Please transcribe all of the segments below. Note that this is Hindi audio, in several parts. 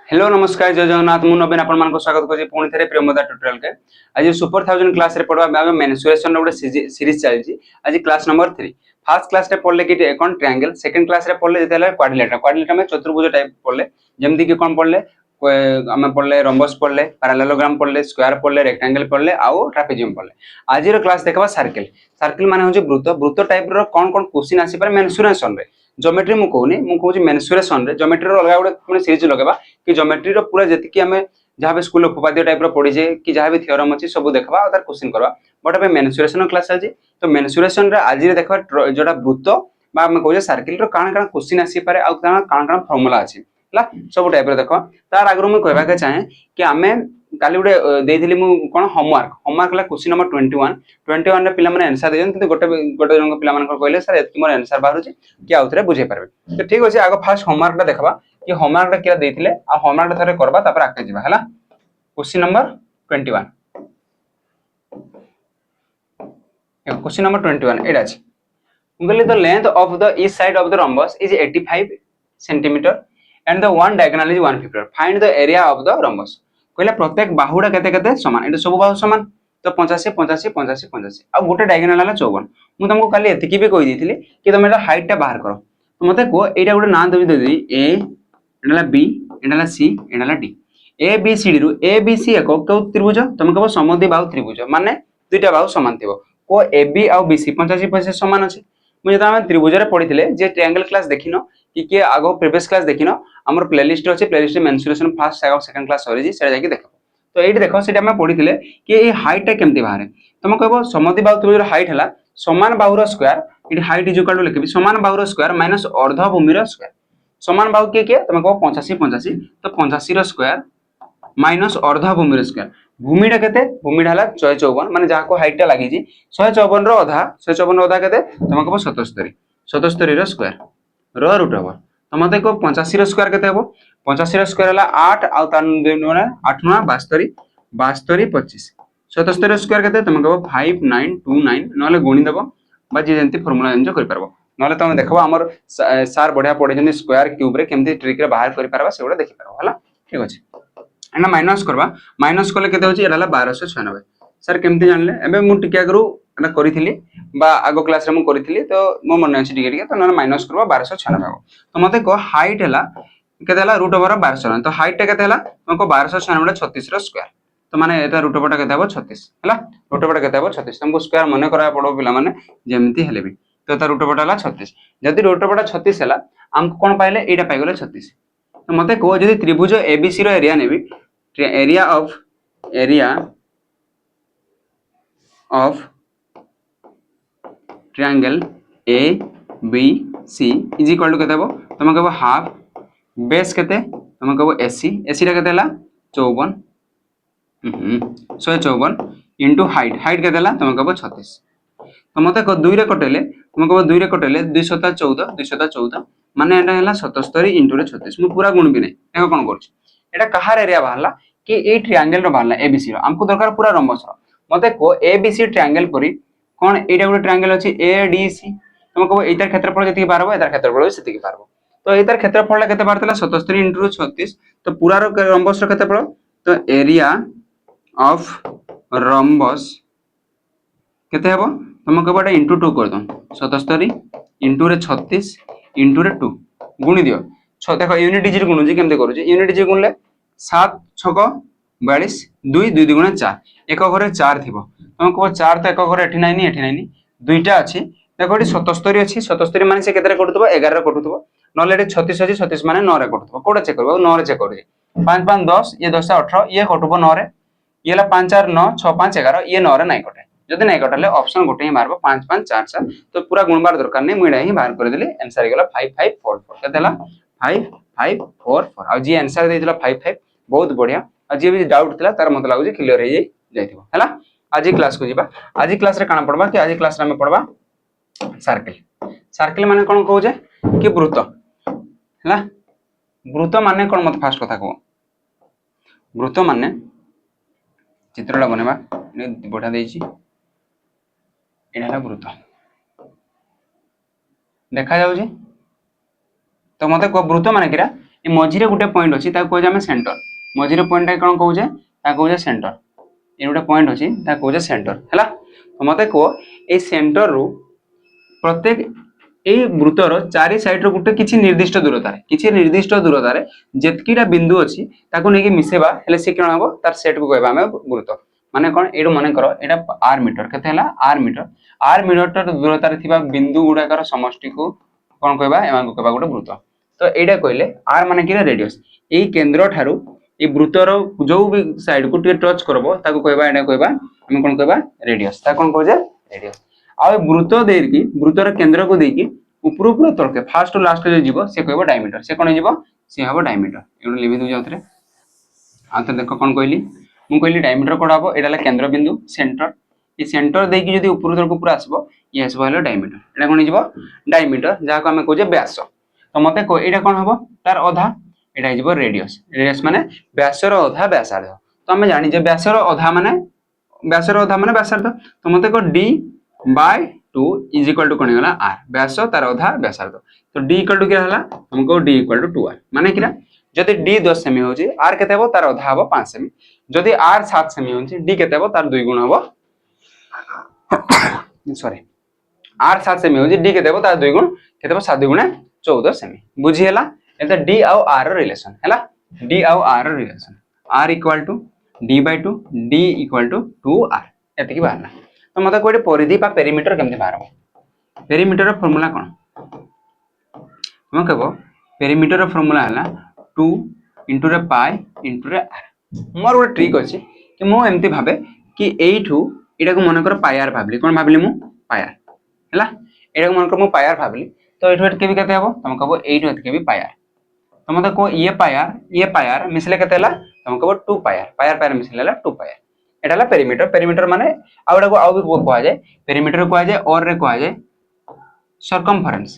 हेलो नमस्कार जय जगन्नाथ मु नवीन आपण मानको स्वागत करछि पुणी थरे प्रेमदा ट्यूटोरियल के आज सुपर 1000 क्लास रे पढवा में मेंसुरेशन रो सीरीज चलछि। आज क्लास नंबर 3 फर्स्ट क्लास रे पढले कि कोन ट्रायंगल, सेकंड क्लास रे पढले जेतेले क्वाड्रिलेटरम में चतुर्भुज टाइप पढले जेमति कि कोन पढले हम पढले रोम्बस पढले पैरेललोग्राम पढले स्क्वायर पढले रेक्टेंगल पढले आउ ट्रापेजियम पढले। आज रो क्लास देखबा सर्कल। सर्कल माने होजे वृत्त टाइप रो कोन कोन क्वेश्चन आसी पर मेंसुरेशन रे ज्योमेट्री मु कहूनी मु कहूची मेंसुरेशन रे ज्योमेट्री रो अलगा गुडे सीरीज लगेबा कि ज्योमेट्री रो पूरा जति कि हमें जहाँ भी स्कूल उपपाद्य टाइप रो पढ़ी जे कि जहाँ भी थ्योरम अछि सब देखबा और तार क्वेश्चन करबा बट अबे मेंसुरेशन क्लास अछि। तो मेंसुरेशन रे आज रे देखबा जोटा वृत्त बा हम कहूजे सर्कल रो काण काण क्वेश्चन आसी पारे आ काण काण फार्मूला अछि हला सब टाइप रो देखो। तार आगरो मु कहबा के चाहे कि हमें काली गुडे देथिली मु कोन होमवर्क ला क्वेश्चन नंबर 21 रे पिला माने आंसर देजन किंतु गोटे गोटे जन पिला मान कहले सर एति मोर आंसर बाहर छि कि आउथरे बुझे पारबे। तो ठीक अछि आगो फर्स्ट होमवर्क टा देखबा कि होमवर्क टा किरा देथिले आ होमवर्क टा थरे करबा तापर आके जिबा हला। क्वेश्चन नंबर 21 क्वेश्चन नंबर 21 एडा अछि उगले the length of the east side of the rhombus is 85 cm and the one diagonal is 150 find the area of the rhombus। कहले प्रत्येक बाहुडा केते केते समान एटा सब बाहु समान तो 85 85 85 85 आ गोटे डायगोनाल हला 54। मु तुमको खाली एतिकी भी कहि दिथिली कि तुम एटा हाइट टा बाहर करो तो मते को एटा गोटे नाम देबी ए एटाला बी एटाला सी एटाला D A B C D रु ए बी सी एको को त्रिभुज तुम कहबो समद्वि बाहु त्रिभुज माने दुईटा बाहु समान थिबो को A B uh B C 85 85 समान अछि। मु जता हम त्रिभुज रे पढिथिले जे ट्रायंगल क्लास देखिनो कि आगो प्रीवियस क्लास देखिनो हमर प्लेलिस्ट अछि playlist mensuration first second class सरी जी सेटा जाकी देखो। तो एठी देखो सेटा हम पढिथिले कि ए हाइट टा केमति बाहरे तुम कहबो समद्वि बाहु त्रिभुज रो हाइट हला समान बाहु रो स्क्वायर एठी हाइट इज इक्वल टू लिखबी समान बाहु रो स्क्वायर माइनस अर्ध भूमि रो स्क्वायर समान बाहु के तुम कहबो 85 85 तो 85 रो स्क्वायर माइनस अर्ध भूमि रो स्क्वायर भूमिटा केते भूमिटा हला 154 माने जहा को हाइट टा लागि जी 154 रो आधा 154 रो आधा केते तुम कहबो 77 77 रो स्क्वायर रो रूट ओवर तो मते को 85 रो स्क्वायर केते हबो 85 रो स्क्वायर हला 8 आ तान 2 गुणा 8 गुणा 72 72 25 77 रो स्क्वायर केते तुम कहबो 5929 नले गुणी देबो बा जे जंती फार्मूला एन्जॉय करि परबो नले तुम देखबो हमर सार बढ़िया पढे जनी स्क्वायर क्यूब रे केमती ट्रिक रे बाहर करि परबा सेगुडा देखि परबो हला। ठीक अछि एना माइनस करबा माइनस कले केते होची एडाला 1296 सर केमती जानले एबे मु टिके आगरु एना करिथिली बा आगो क्लास रे मु करिथिली तो मो मन अछि टिके टिके तो न माइनस करबा 1296 हो तो मते को हाइट हला केते हला रूट ओवर 1296 तो हाइट टा केते हला हमको 1296 36 रो स्क्वायर तो माने एटा रूट ओवर टा केते हबो 36 हला रूट ओवर टा केते हबो 36 तुमको स्क्वायर मने करा पड़ो पिला माने जेमती हेले भी तो ता रूट ओवर टा हला 36 जदी रूट ओवर टा 36 हला हमको कोन पाइले एटा पाइ गेले 36 तो मते को जदी त्रिभुज एबीसी रो एरिया नेबी area of triangle A B C is equal to केते हबो तुम कहबो हाफ बेस केते तुम कहबो AC AC रा केते हला 54 154 इनटू हाइट हाइट केते हला तुम कहबो 36 तो मते को 2 रे कटेले तुम कहबो 2 रे कटेले 214 माने एटा हला 77 इनटू रे 36 मु पूरा गुण भी नै देखो कोन करछ एटा कहार एरिया बाहरला कि ए ट्रायंगल रो बाहरला एबीसी रो हमको दरकार पूरा रोम्बस रो मते को एबीसी ट्रायंगल परी कोन एटा गुटे ट्रायंगल अछि एडीसी तुम कहबो एतार क्षेत्रफल जति पारबो एतार क्षेत्रफल सेति पारबो तो एतार क्षेत्रफल केते बारतला 77 इनटू 36 तो पूरा रो रोम्बस रो क्षेत्रफल तो एरिया ऑफ रोम्बस केते हेबो तुम कहबो एटा इनटू 2 कर दो 77 इनटू रे 36 इनटू रे 2 गुणी दियो देखो यूनिट डिजिट गुणुजी केमते करूजी यूनिट डिजिट गुणले 7 6 42 2 2 गुणा 4 एक घरे 4 थिबो तुम कहबो 4 तो एक घरे एठी नाइनी दुईटा अछि देखो एठी 77 अछि 77 माने से केतरे कटुतबो 11 रे कटुतबो नले एठी 36 अछि 36 माने 9 रे कटुतबो कोडा चेक करबो 9 रे चेक करूजी 5 5 10 ये 10 18 ये कटुबो 9 रे ये ला 5 4 9 6 5 11 ये 9 रे नाही कटे जदि नाही कटले ऑप्शन गोटे ही मारबो 5 5 4 4 तो पूरा गुणबार दरकार नै मुइडा ही बाहर कर देली आंसर हे गेला 5 5 4 4 केतेला 5 5 4 4 आ जी आंसर देतिला 5 5 बहुत बढ़िया आज भी डाउट थिला तार मत लागु जे क्लियर हे जाइथिबो हैला। आज क्लास को जीबा आज क्लास रे काना पढबा कि आज क्लास रे हम पढबा सर्कल सर्कल माने कोन कहू जे कि वृत्त हैला वृत्त माने कोन मत फास्ट कथा को वृत्त माने चित्रला बनेबा ने बढ़ा देछि एनाला वृत्त देखा जाउ जे तो मते को वृत्त माने किरा ए मझिरे गोटे पॉइंट अछि ता कहै हम सेंटर मझिरे पॉइंट ता कोन कहै ता कहै सेंटर ए गोटे पॉइंट अछि ता कहै सेंटर हैला तो मते को ए सेंटर रु प्रत्येक ए वृत्तर चारि साइड रो गोटे किछि निर्दिष्ट दूरता रे जेतकीटा बिंदु अछि ताको नेकी मिसेबा हेले से कोन हबो तार सेट को कहबा हम वृत्त माने कोन एडो माने करो एटा r मीटर केते हला r मीटर दूरता रे थिबा बिंदु गुडाकर समष्टि को कोन कहबा एमान को कहबा गोटे वृत्त तो एटा कहले r माने कि रेडियस ए केंद्र ठारू ए वृत्तर जो भी साइड को टच करबो ताको कहबा एटा कहबा हम कोन कहबा रेडियस ता कोन कहजे रेडियस आ वृत्त देकी वृत्तर केंद्र को देकी ऊपर ऊपर तलके फास्ट टू लास्ट जे जीवो से कहबो डायमीटर से कोन जीवो से हबो डायमीटर एडो लिखि दउ जाउतरे आ त देखो कोन कहली मु कहली डायमीटर कोड हबो एडाला केंद्र बिंदु सेंटर ए सेंटर देकी जदी ऊपर तल को पूरा आसबो ये आसबो हलो डायमीटर एडा कोन जीवो डायमीटर जा को हम कहजे व्यास तो मते को एडा कोन हबो तार आधा एडा जीवो रेडियस माने व्यास रो आधा व्यासार्ध तो हम जानि जे व्यास रो आधा माने व्यासार्ध तो मते को d by 2 is equal to कोन होला r व्यास तार आधा व्यासार्ध तो d equal to क्या हला हमको d equal to 2r माने किरा जदि d 10 सेमी होची r केते हबो तार आधा हबो 5 सेमी जदि r 7 सेमी होची d केते हबो तार 2 गुण हबो सॉरी r 7 सेमी होची d केते हबो तार 2 गुण केते हबो 7 गुण 14 सेमी बुझी हला एते d आउ r रो रिलेशन हला d आउ r रो relation r equal to d by 2 d equal to 2r एते की बाहरला तो मते कोइ परिधि बा पेरीमीटर केमते बाहरबो पेरीमीटर रो फार्मूला कोन हम कहबो पेरीमीटर रो फार्मूला हला 2 into रे पाई into रे r मोर ଗୋଟେ ट्रिक अछि कि मो एमती भाबे कि एठू एटा को मन कर पायर भाबली कोन भाबली मु पायर हला एटा को मन कर मु पायर भाबली तो एठू एट के भी केते हबो हम कहबो एठू एट के भी पायर तो मते को ये पायर मिसले केते हला हम कहबो 2 पायर मिसले हला 2 पायर एटा हला पेरीमीटर माने आउडा को आउ भी कोआ जाय पेरीमीटर कोआ जाय और रे कोआ जाय सरकमफरेंस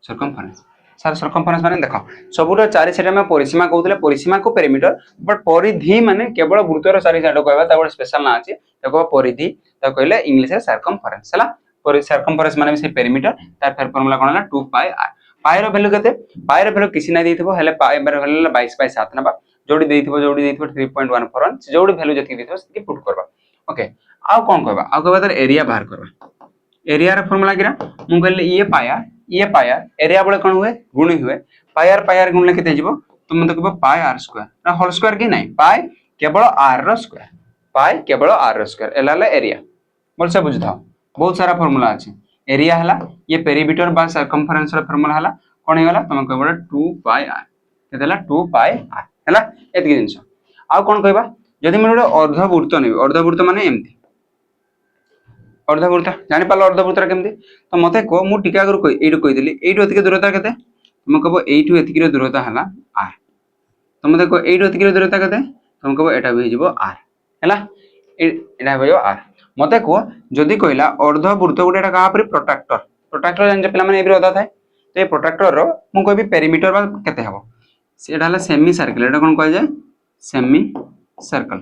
सर सरकमफरेंस माने देखो सबुरो चारि साइड में परिसीमा कहउतले परिसीमा को पेरीमीटर बट परिधि माने केवल वृत्तर चारि साइड कहबा ता बड स्पेशल ना अछि देखो परिधि ता कहले इंग्लिश रे सरकमफरेंस हला सरकमफरेंस माने से पेरीमीटर तार फेर फार्मूला कोन हला 2 पाई r पाई रो वैल्यू केते पाई रो वैल्यू किसी ना देथिबो हेले पाई रो वैल्यू 22/7 नबा जोडी देथिबो 3.14 जोडी वैल्यू जति देथिबो सेति पुट करबा ओके आ कोन कहबा आ कहबा तर एरिया बाहर करबा एरिया रो फार्मूला किरा मु कहले ये पायर एरिया बळे कोन हुए गुणी हुए पायर गुणले केते जिवो तुम मते कहबो पाई r स्क्वायर ना होल स्क्वायर की नाही पाई केवल r रो स्क्वायर एलाला एरिया बोल से बुझथाओ बहुत सारा फार्मूला अछि एरिया हला ये पेरीमीटर बा सरकमफरेंस रो फार्मूला हला कोन हेला तुम कहबो 2 पाई r केतेला 2 पाई r हला एतकी जिंस आ कोन कहबा जदि मन अर्धवृत्त माने एमती अर्धवृत्त जानि पालो अर्धवृत्त केमती तो मते को मु टिका कर कोइ एडो कहि देली एडो एतकी दूरता केते तुम कहबो एटू एतकी रो दूरता हला r तो मते को एडो एतकी रो दूरता केते तुम कहबो एटा भी जिवो r हला एटा भयो r मते को जदि कहला अर्धवृत्त गोटेटा कहा पर प्रोट्रैक्टर जान जे पिला माने एबी अदा थाए तो ए प्रोट्रैक्टर रो मु कहबी पेरीमीटर बा केते हबो सेटा हला सेमी सर्कल एटा कोन कहै जाय semi circle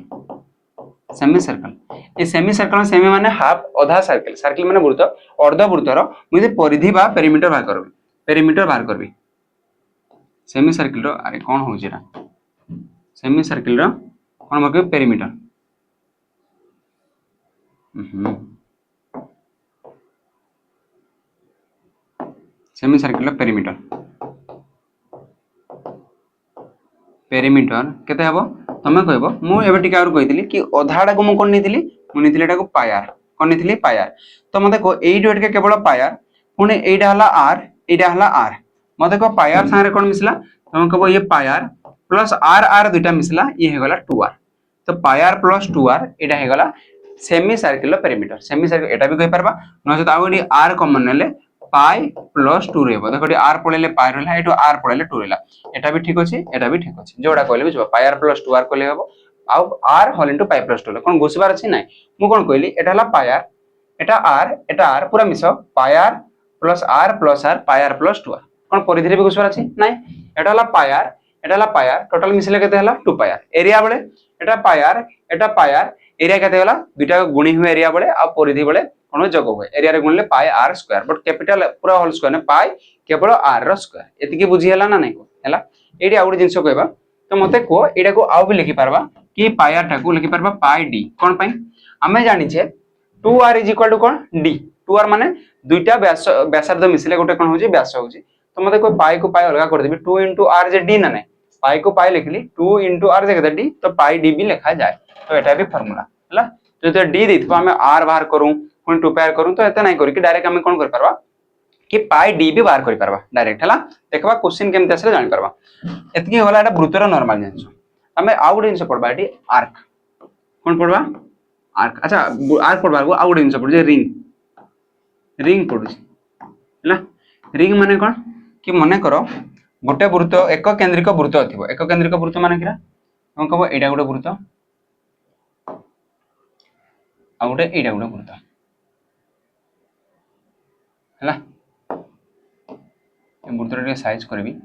a semi circle semi माने हाफ आधा सर्कल माने वृत्त अर्धवृत्त रो मु जे परिधि बा पेरीमीटर बाहर करबी सेमी सर्कल रो अरे कोन हो जेरा सेमी सर्कल रो कोन मके पेरीमीटर सेमी सर्कल पेरीमीटर केते हबो तमे कहबो मु एबे टिका और कहितली कि आधाडा को मु कोन निथिली मु निथिली एटा को पायर कोन निथिली पायर तो मते को 8 वेट के केवल पायर पुने एटा हला r मते को पायर सारे कोन मिसला तमे कहबो ये पायर प्लस r दुटा मिसला ये हे गला 2r तो पायर प्लस 2r एटा हे गला semi circle perimeter semi circle एटा भी कहि परबा न जत आउडी r कॉमन नेले पाई प्लस 2 रहबो देखो r पळेले पाई रहला एटो r पळेले 2 रहला एटा भी ठीक अछि जोडा कहले बुझबो पायर प्लस 2r कहले हबो आ r whole into pi plus 2 कोन घोषबार अछि नै मु कोन कहली एटा हला पायर एटा r पूरा मिसो pi r plus r pi r plus 2r कोन परिधि रे भी घोषबार अछि नै एटा हला पायर टोटल मिसले केते हला 2 पायर एरिया बळे एटा पायर एरिया केते हला दुटा गुणी हुए एरिया बळे आ परिधि बळे कोन जोग हुए एरिया रे गुणले पाई आर स्क्वायर बट कैपिटल पूरा होल स्क्वायर ने पाई केवल आर रो स्क्वायर एतिकी बुझी हला ना नहीं को हला एडी आउट जिंस कहबा तो मते को एडा को आउ भी लिखि पारबा कि पाई आर टा को लिखि पारबा पाई डी कोन पई हमें जानि छे 2r इज इक्वल टू कोन d 2r माने दुईटा व्यासार्ध मिसले गोटे कोन होची व्यास होची तो मते को पाई अलग कर देबी 2 r जे d ना नहीं पाई को पाई लिखली 2 r जे केते d तो पाई d भी लिखा जाए तो एटा भी फार्मूला हला जो d देथबो हमें r बाहर करू पुन 2 पाई करू तो एते नहीं करी कि डायरेक्ट हम कोन कर परबा कि पाई d भी बाहर करि परबा डायरेक्ट हला देखबा क्वेश्चन केमते असले जानि परबा एतकी होला एटा वृत्तर नॉर्मल जिंस हमें आउट जिंस पड़बा एटी आर्क कोन पड़बा आर्क अच्छा आर्क पड़बा को आउट जिंस पड़ जे रिंग पड़ुची हला रिंग माने कोन कि मने करो गोटे वृत्त एक केंद्रिक वृत्त थिबो एक केंद्रिक वृत्त माने किरा हम कहबो एटा गोटे वृत्त आ गोटे एटा गोटे वृत्त हला वृत्तर साइज करबी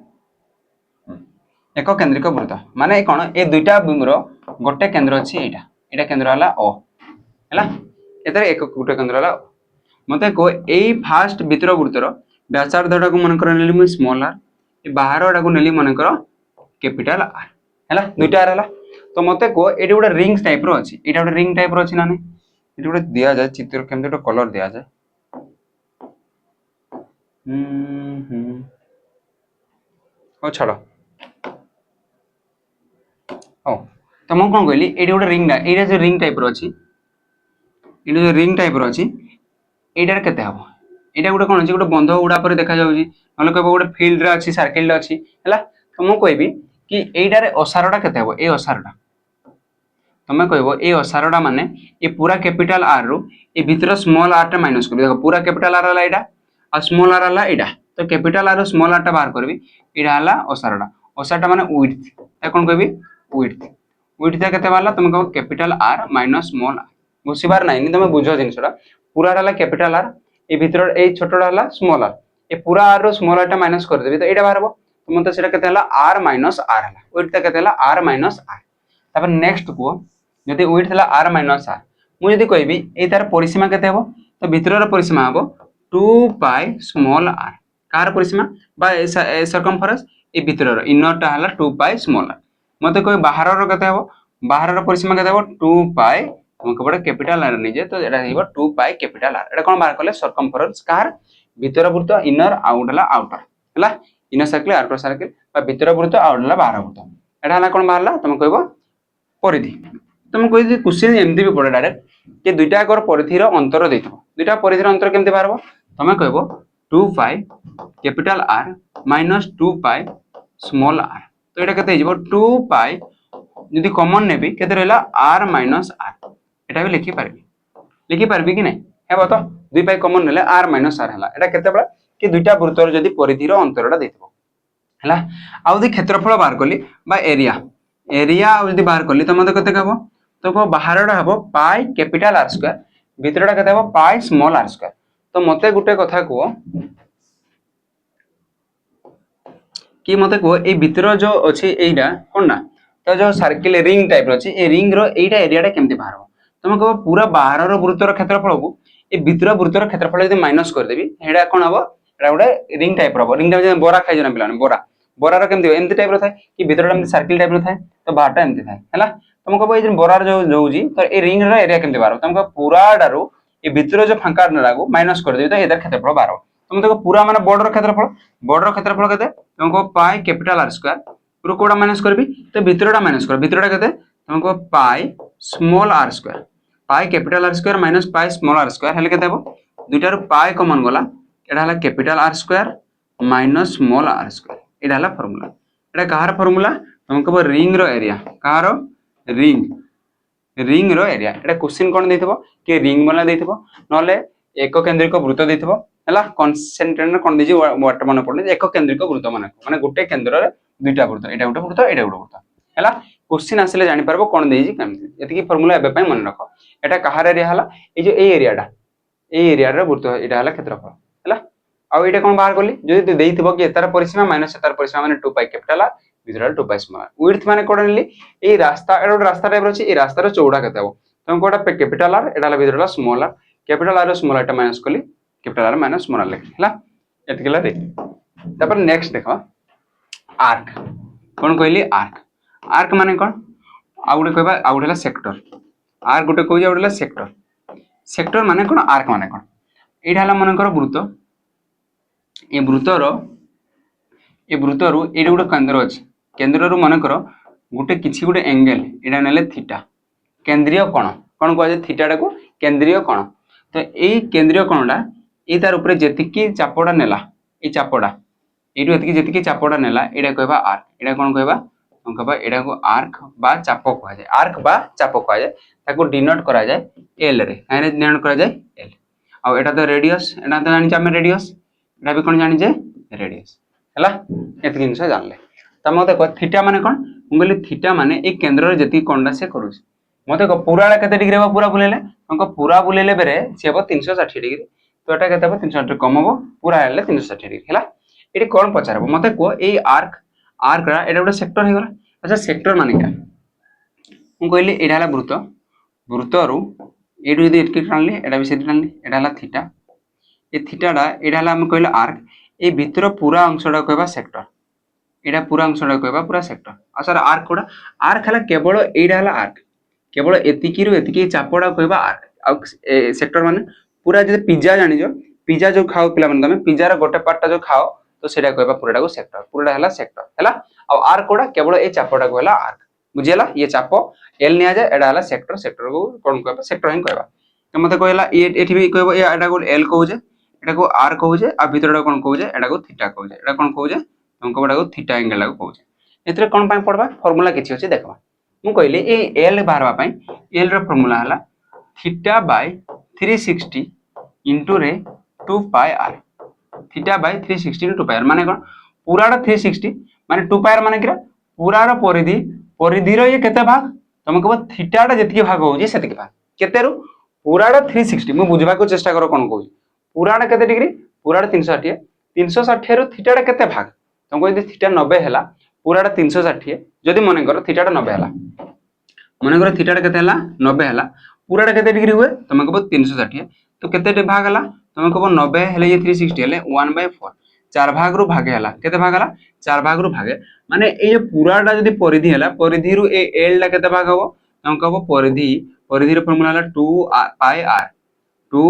एक केंद्रिक वृत्त माने कोन ए दुईटा रो गोटे केंद्र अछि एटा केंद्र हला ओ हला एतरे एक गोटे केंद्र हला मते को एई फास्ट भीतर वृत्तर व्यासार्धटा को मन कर नेली मु स्मॉल आर ए बाहरटा को नेली मन कर कैपिटल आर हला दुईटा आर हला तो मते को एटी गोटे रिंग टाइप रो अछि एटा गोटे रिंग टाइप रो अछि ना नै एटी गोटे दिया जाय चित्र केमते गोटे कलर दिया जाय ओ छाड़ो ओ तो मु कोन कहली एडी गोटे रिंग एटा जो रिंग टाइप रो अछि एटा जो रिंग टाइप रो अछि एटार केते हबो एटा गोटे कोन अछि गोटे बंध उडा पर देखा जाउची नले कहबो गोटे फील्ड रे अछि सर्किल रे अछि हला तो मु कहबी कि एटारे ओसारडा केते हबो ए ओसारडा तमे कहबो ए ओसारडा माने ए पूरा कैपिटल आर रो ए भीतर स्मॉल आर टा माइनस करबी देखो पूरा कैपिटल आर हला एटा आ स्मॉल आर हला एटा तो कैपिटल आर स्मॉल आर टा बाहर करबी एटा हला ओसारडा माने विड्थ ए कोन कहबी विड्थ केते बाला तुम कहो capital R minus small R बुझिबार नाही तुम बुझो जिनसडा पूरा हला कैपिटल आर ए भीतर ए छोटडा हला स्मॉल आर ए पूरा आर रो स्मॉल आर टा माइनस कर देबी तो एटा बाहरबो तो मते सेटा केते हला आर माइनस आर हला विड्थ केते हला आर माइनस आर तापर नेक्स्ट को जदि विड्थ हला आर माइनस आर मु जदि कहबी ए तार परिसीमा केते हबो तो भीतर रो परिसीमा हबो 2 पाई स्मॉल आर कार परिसीमा बा सर्कमफरेंस ए भीतर रो इनर टा हला 2 पाई स्मॉल आर मते कोइ बाहर रो केते हबो बाहर रो परिसीमा केते हबो 2 पाई हमके बडा कैपिटल आर निजे तो एटा हेबो 2 पाई कैपिटल आर एटा कोन बाहर करले सर्कमफरेंस कार भीतर वृत्त इनर आउट हला आउटर हला इनर सर्किल आउटर सर्किल बा भीतर वृत्त आउट हला बाहर वृत्त एटा हला कोन बाहरला तुम कहबो परिधि तुम कहि क्वेश्चन एमती भी पड़े डायरेक्ट कि दुईटा कर परिधि रो अंतर देथबो दुईटा परिधि रो अंतर केमते बाहरबो तुम कहबो 2 pi capital R minus 2 pi small R तो एटा केते हिजबो 2 पाई यदि कॉमन नेबी केते रहला r माइनस r एटा भी लिखि पारबी कि नै हेबो तो 2 पाई कॉमन नेले r माइनस r हला एटा केते बडा कि दुईटा वृत्तर जदि परिधि रो अंतरडा देथबो हला आ यदि क्षेत्रफल बाहर करली बा एरिया यदि बाहर करली तो मते केते कहबो तो को बाहरडा हबो पाई कैपिटल r स्क्वायर भीतरडा केते हबो पाई स्मॉल r स्क्वायर तो मते गुटे कथा को कि मते को ए भीतर जो अछि एइडा कोनना तो जो सर्किल रिंग टाइप रो अछि ए रिंग रो एइडा एरियाडा केमते बाहर तुम कहो पूरा बाहर रो वृत्तर क्षेत्रफल को ए भीतर वृत्तर क्षेत्रफल यदि माइनस कर देबी हेडा कोन हबो एडा गोटे रिंग टाइप रो रिंग टाइप बोरा खाइ जना पिलाने बोरा रो केमते एमती टाइप रो थाए कि भीतरडा एमती सर्किल टाइप रो थाए तो बाहरटा एमती थाए हला तुम कहो ए जे बोरा जो जोउजी तो ए रिंग रो एरिया केमते बाहर तुम कहो पूरा डारो ए भीतर जो फांका लागो माइनस कर देबी तो एदर क्षेत्रफल बाहर तुम देखो पूरा माने बॉर्डर क्षेत्रफल केते तुमको पाई कैपिटल आर स्क्वायर पूरा कोडा माइनस करबी तो भीतरडा माइनस कर भीतरडा केते तुमको pi small R square pi capital R square minus pi small R square हेले केते हबो दुइटार पाई कॉमन गला एडा हला capital R square minus small R square एडा हला फार्मूला एडा कहार फार्मूला तुमको रिंग रो एरिया कहार रिंग रो एरिया एडा क्वेश्चन कोन देथिबो के रिंग वाला देथिबो नले एक केंद्रिक वृत्त देथिबो हला कॉन्सेंट्रेट कोन दिजि वाट मन पडले एक केंद्रिक वृत्त माने गोटे केंद्र रे दुईटा वृत्त एटा गोटे वृत्त एटा गोटे वृत्त हला क्वेश्चन आसले जानि परबो कोन देइजी केमति एतिकी फार्मूला एबे पय मन रखो एटा कहार एरिया हला ए जो ए एरिया रे वृत्त एटा हला क्षेत्रफल हला आ एटा कोन बाहर करली जदि देइथिबो कि एतार परिसीमा माइनस एतार परिसीमा माने 2 पाई कैपिटल आ भीतर 2 पाई स्मॉल विड्थ माने कोन नेली ए रास्ता एटा रास्ता टाइप रछि ए रास्ता रो चौड़ा केते हबो तुम कोडा पे कैपिटल आर एटा हला भीतर small R capital R small R minus कली capital R minus small R लिखली है एतिकला रे तापर नेक्स्ट देखो आर्क कौन कहली आर्क आर्क माने कौन आ गुटे कहबा आ गुटे सेक्टर आर्क गुटे कहू जा गुटे सेक्टर सेक्टर माने कौन आर्क माने कौन एटा हला मनकर वृत्त ए वृत्तर ए वृत्तर एटा गुटे केंद्र अछि केंद्र रु मनकर गुटे किछि गुटे एंगल एटा नेले थीटा केंद्रीय कोण कोन कहै थीटा को केंद्रीय कोण तो एई केंद्रीय कोणडा ए तार ऊपर जेतिकी चापडा नेला ए चापडा एटु एतिकी जेतिकी चापडा नेला एटा कहबा आर्क एटा कोन कहबा हम कहबा एटा को आर्क बा चाप कहै जाय आर्क बा चाप कहै जाय ताको डिनोट करा जाय एल रे काहे डिनोट करा जाय एल आ एटा तो रेडियस एटा तो जानि हम रेडियस एटा भी कोन जानि जे रेडियस हला एत जिंस जानले त मते को थीटा माने कोन उंगली थीटा माने ए केंद्र रे जेतिकी कोणडा से करू मते को पूरा केते डिग्री बा पूरा बुलेले हमको पूरा बुलेले बेरे से हो 360 डिग्री तो एटा केते हो 360 कम हो पूरा हेले 360 डिग्री हला एटी कोन पचारबो मते को ए आर्क आर्क रा एटा गोटे सेक्टर हे गला अच्छा सेक्टर माने क्या हम कहली एटा हला वृत्त वृत्त रु एटु यदि एटके टानले एटा भी सेति टानले एटा हला थीटा ए थीटाडा एटा हला हम कहले आर्क ए भीतर पूरा अंशडा कहबा सेक्टर एटा पूरा अंशडा कहबा पूरा सेक्टर आ सर आर्क कोडा आर्क हला केवल एटा हला आर्क केवल एतिकी रु एतिकी चापडा कहबा आर्क आ सेक्टर माने पूरा जे पिज्जा जानि जो पिज्जा जो खाओ पिला माने तमे पिज्जा रा गोटे पार्टटा जो खाओ तो सेटा कहबा पूराटा को सेक्टर पूराटा हला सेक्टर हला आ आर्क कोडा केवल ए चापडा को हला आर्क बुझियला ये चाप एल निया जाय एडा हला सेक्टर सेक्टर को कोन कहबा सेक्टर ही कहबा त मते कहला एठी भी कहबो एडा को एल कहू जे एडा को आर कहू जे आ भीतरडा कोन कहू जे एडा को थीटा कहू जे एडा कोन कहू जे हमको एडा को थीटा एंगल को कहू जे एतरे कोन पय पडबा फार्मूला किछि अछि देखबा मु कहली ए एल बाहरबा पय एल रो फार्मूला हला थीटा बाय 360 इनटू रे 2 pi r theta by 360 into 2 pi r माने कोन पूराडा 360 माने 2 पाई आर माने किरा पूरार परिधि परिधि रो ये केते भाग तुम कहबो थीटाडा जेतिकी भाग होउजी सेतिकी भाग केते रु पूराडा 360 मु बुझबा को चेष्टा करो कोन कहू पूराडा केते डिग्री पूराडा 360 360 रु थीटाडा केते भाग तुम कहै थीटा 90 हैला पूराडा 360 जदि माने करो थीटाडा 90 हैला माने करो थीटाडा केते हैला 90 हैला पूराडा केते डिग्री हुए तुम कहबो 360 तो केते भाग हैला तुम कहबो 90 हैले ये 360 हैले 1/4 चार भाग रु भागे हला केते भाग हला चार भाग रु भागे माने ए पूराडा जदी परिधि हला परिधि रु ए एल ला केते भाग हबो हम कहबो परिधि परिधि रो फार्मूला हला 2 पाई आर 2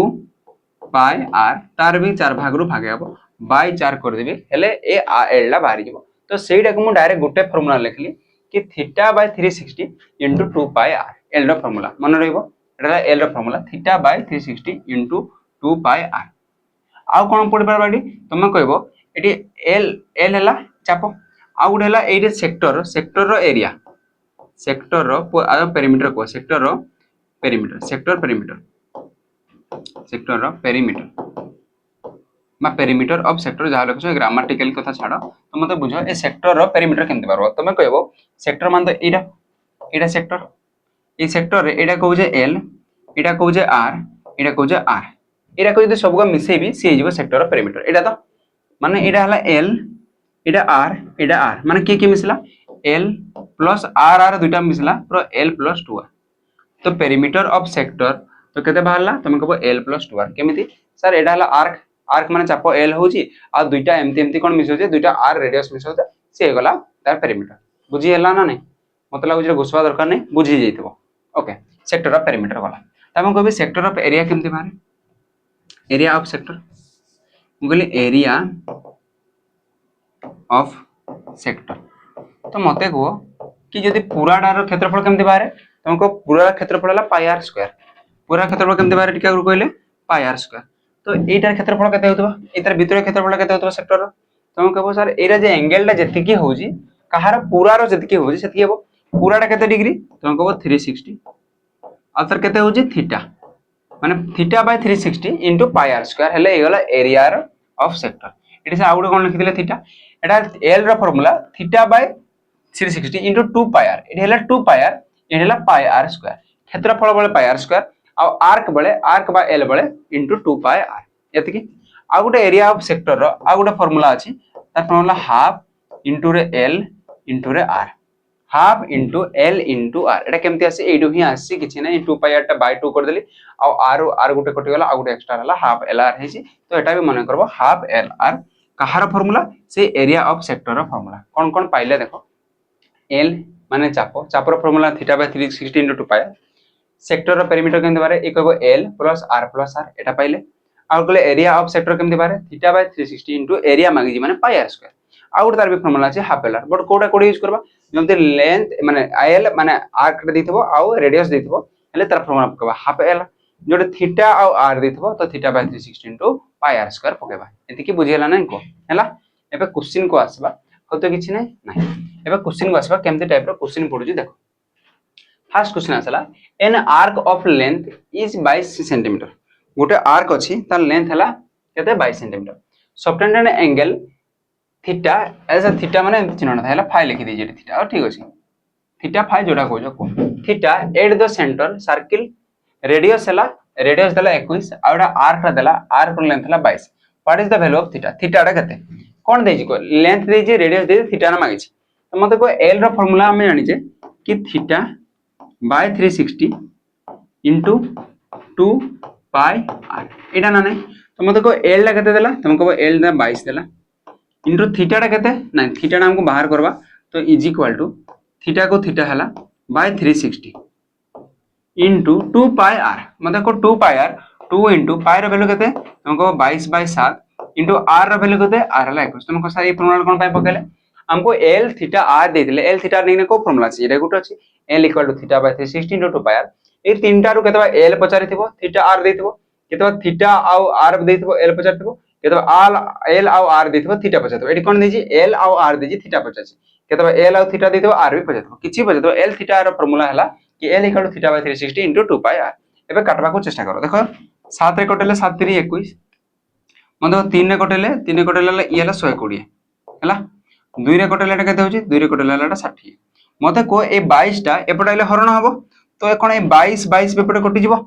पाई आर तार भी चार भाग रु भागे हबो बाय 4 कर देबे हेले ए एल ला बाहरी जबो तो सेइडा को मु डायरेक्ट गोटे फार्मूला लिखली कि theta by 360 into 2 pi R L रो फार्मूला मन रहइबो एटा एल रो formula theta by 360 into 2 pi R आउ कोन पढि परबाडी तमे कहबो एटी एल एल हला चाप आ गुड हला एटे सेक्टर सेक्टर रो एरिया सेक्टर रो पेरीमीटर को सेक्टर रो पेरीमीटर सेक्टर रो पेरीमीटर मा पेरीमीटर ऑफ सेक्टर जहा लखो ग्रामेटिकल कथा छाडो तो मते बुझो ए सेक्टर रो पेरीमीटर केनते पारबो तमे कहबो सेक्टर मान तो एटा सेक्टर ए सेक्टर रे एटा कहू जे एल एटा कहू जे आर एटा कहू जे आर एटा को जदी सब को मिसेबी सी जेबो सेक्टर रो पेरीमीटर एटा तो माने एटा हला एल एटा आर माने के मिसला एल प्लस आर दुटा मिसला pro एल प्लस 2r तो पेरीमीटर ऑफ सेक्टर तो केते बाहरला तुम कहबो एल प्लस 2r केमिति सर एटा हला आर्क आर्क माने चाप एल होची आ दुटा एमती कोन मिसो जे दुटा आर रेडियस मिसो जे से गला तार पेरीमीटर बुझी हला ना नै मतलब लागो जे घुसवा दरकार नै बुझी जइतबो ओके सेक्टर ऑफ पेरीमीटर गला तमे कहबे सेक्टर ऑफ एरिया केमिति बाहर एरिया ऑफ सेक्टर मुगली एरिया ऑफ सेक्टर तो मते को कि जदी पूराडार क्षेत्रफल केमते बारे तुमको पूरा क्षेत्रफल हला पाई आर स्क्वायर पूरा क्षेत्रफल केमते बारे टिका कहले पाई आर स्क्वायर तो एटार क्षेत्रफल केते होतबा एटार भीतर क्षेत्रफल केते होतबा सेक्टर रो तुम कहबो सर एरा जे एंगल ला जतिकी होजी कहार पूरा रो जतिकी होजी सेतिकी हेबो पूराडा केते डिग्री तुम कहबो 360 आ सर केते होजी थीटा माने theta by 360 into pi are square हेले एगला एरिया ऑफ सेक्टर इट से आउट कोन लिखि दिले थीटा एटा एल रो formula theta by 360 into 2 pi r इट हेला 2 पाई आर इट हेला पाई आर स्क्वायर क्षेत्रफल बळे पाई आर स्क्वायर आ आर्क बळे आर्क बा एल बळे इनटू 2 पाई आर यतिकी आ गुटे एरिया ऑफ सेक्टर रो आ गुटे फार्मूला अछि ता फार्मूला हाफ इनटू रे एल इनटू रे R half into L into R एटा केमती आसी एडु ही आसी किछि नै 2 पाई आर टा बाय 2 कर देली आ आर गुटे कटि गला आ गुटे एक्स्ट्रा हला हाफ एल आर हेछि तो एटा भी मन करबो हाफ एल आर कहार फार्मूला से एरिया ऑफ सेक्टर रो फार्मूला कोन पाइले देखो एल माने चापर formula theta by 360 into 2 pi sector रो पेरीमीटर केमते बारे एक कहबो एल प्लस आर एटा पाइले आ गले एरिया ऑफ सेक्टर केमते बारे थीटा बाय 360 इनटू एरिया मागिजी माने पाई आर स्क्वायर आ गुटे तार भी फार्मूला अछि हाफ एल आर बट कोडा यूज करबा जमते लेंथ माने एल माने आर्क देथिबो आ रेडियस देथिबो हेले तार फार्मूला पकेबा हाफ एल जोटे थीटा आ आर देथिबो तो theta by 360 into pi are square पकेबा एति की बुझियला नै को हैला एबे क्वेश्चन को आसबा होतो किछि नै नाही एबे क्वेश्चन को आसबा केमते टाइप रो क्वेश्चन पढुजी देखो फर्स्ट क्वेश्चन आसला an arc of length is 22 centimetre गोटे आर्क अछि तार लेंथ हला केते 22 centimetre subtended angle theta as a theta माने चिन्ह था हला फाइ लिखि दी जेटी थीटा ठीक अछि थीटा फाइ जोडा को जो theta at the centre circle radius हला रेडियस दला 21 आउडा आर्क दला आर्क लेंथ हला 22 what is the value of theta theta टा केते कोन देजी को लेंथ देजी रेडियस देजी थीटा ना मागिछि तो मते को एल रो फार्मूला हम जानि जे कि theta by 360 into 2 pi R एटा ना नहीं तो मते को एल ला केते देला तुमको एल दा 22 देला into थीटा टा केते नहीं थीटा टा हमको बाहर करबा तो इज इक्वल टू थीटा को थीटा हला बाय 360 into 2 पाई आर मते को 2 पाई आर 2 into पाई रो वैल्यू केते तुमको 22 बाय 7 into r रो वैल्यू केते r हला 21 तुमको सारी फार्मूला कोन पाई पकेले हमको एल थीटा आर दे दिले एल थीटा नहीं को फार्मूला छै एटा गुट अछि L equal to theta by 360 into 2 pi r ए तीनटा रु केतबा एल पचारि थिबो थीटा आर देथिबो केतबा थीटा आ आर देथिबो एल पचारि थिबो केतबा आल एल आ आर देथिबो थीटा पचारि थिबो एटी कोन देजी एल आ आर देजी थीटा पचारि केतबा एल आ थीटा देथिबो आर भी पचारि थिबो किछि पचारि थिबो एल थीटा रो फार्मूला हला कि L equal to theta by 360 into 2 pi R एबे काटबा को चेष्टा करो देखो 7 रे कटेले 7 3 21 मतलब 3 रे कटेले 3 रे कटेले ई हला 120 हला 2 रे कटेले एटा केते होची 2 रे कटेले एटा 60 मते को ए 22 टा एपटा आइले हरण हबो तो कोन ए 22 22 एपटे कटि जिवो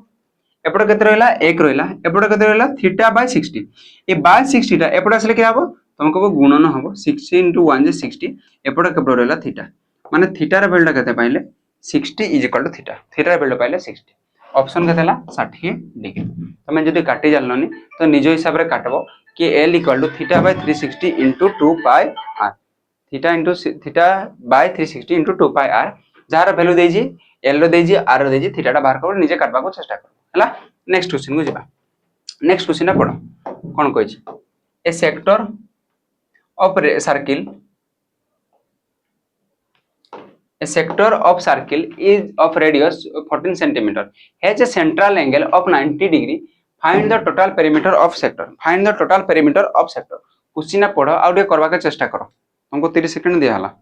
एपटे केते रहला 1 रहला एपटे केते रहला थीटा बाय 60 ए बाय 60 टा एपटे असले के हबो तुमको गुणन हबो 60 into 1 जे 60 एपटे केपटे रहला थीटा माने थीटा रे वैल्यू केते पाइले 60 is equal to theta theta रे वैल्यू पाइले 60 ऑप्शन केते हला 60 डिग्री तमे जदी काटि जानलनी तो निजो हिसाब रे काटबो कि l equal to theta by 360 into 2 pi r theta into theta by 360 into 2 pi r जार वैल्यू देजी l रो देजी r रो देजी थीटा टा बाहर कर निजे काटबा को चेष्टा कर हला नेक्स्ट क्वेश्चन को जिबा नेक्स्ट क्वेश्चन पढो कोन कहै छी a sector of circle a sector of circle is of radius 14 centimeter has a central angle of 90 degree find the total perimeter of sector find the total perimeter of sector question पढो आ डे करबा के चेष्टा करो तुमको 30 सेकंड दिया हला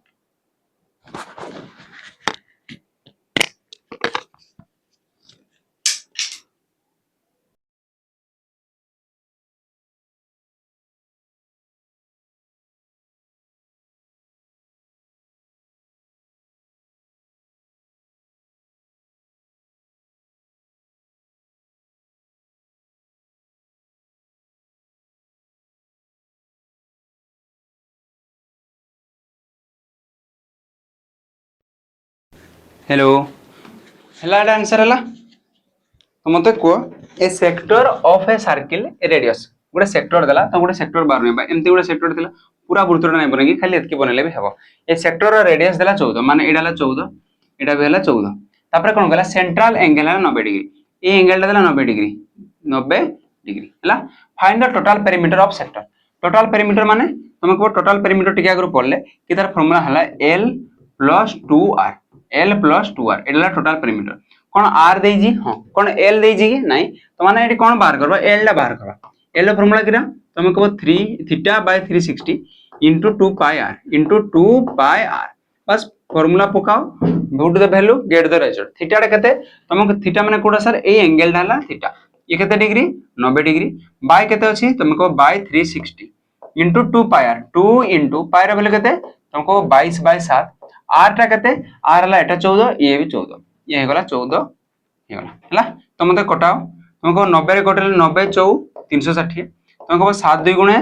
हेलो हला आंसर हला तो मते को a sector of a circle radius गोटे सेक्टर देला तो गोटे सेक्टर बार नेबा एमती गोटे सेक्टर देला पूरा वृत्तटा नै बनेगी खाली एतकी बनेले भी हेबो ए सेक्टर रो रेडियस देला 14 माने एडाला 14 एडा भी हला 14 तापर कोन गला सेंट्रल एंगल है 90 डिग्री ए एंगल देला 90 डिग्री हला find the total perimeter of sector total perimeter माने तुमको टोटल पेरीमीटर टिका गुरु पड़ले कि तार फार्मूला हला l + 2r l + 2r एडला total perimeter कोन r देई जी हां कोन l देई जी नहीं तो माने एटी कोन बाहर करबा l ला बाहर करबा l रो फार्मूला किरा तुम को 3 theta by 360 into 2 pi r into 2 pi r बस फार्मूला पकाओ put the value get the result theta टा केते तुमको थीटा माने कोडा सर ए एंगल डाला थीटा ये केते डिग्री 90 डिग्री बाय केते अछि तुमको bye 360 into 2 pi r 2 into pi रो वैल्यू केते तुमको 22 बाय 7 r टा केते r हला एटा 14 ये भी 14 ये हे गला 14 हे गला हला तो मते कटाओ तुमको 90 रे कटले 90 4 360 तुमको 7 2 गुणे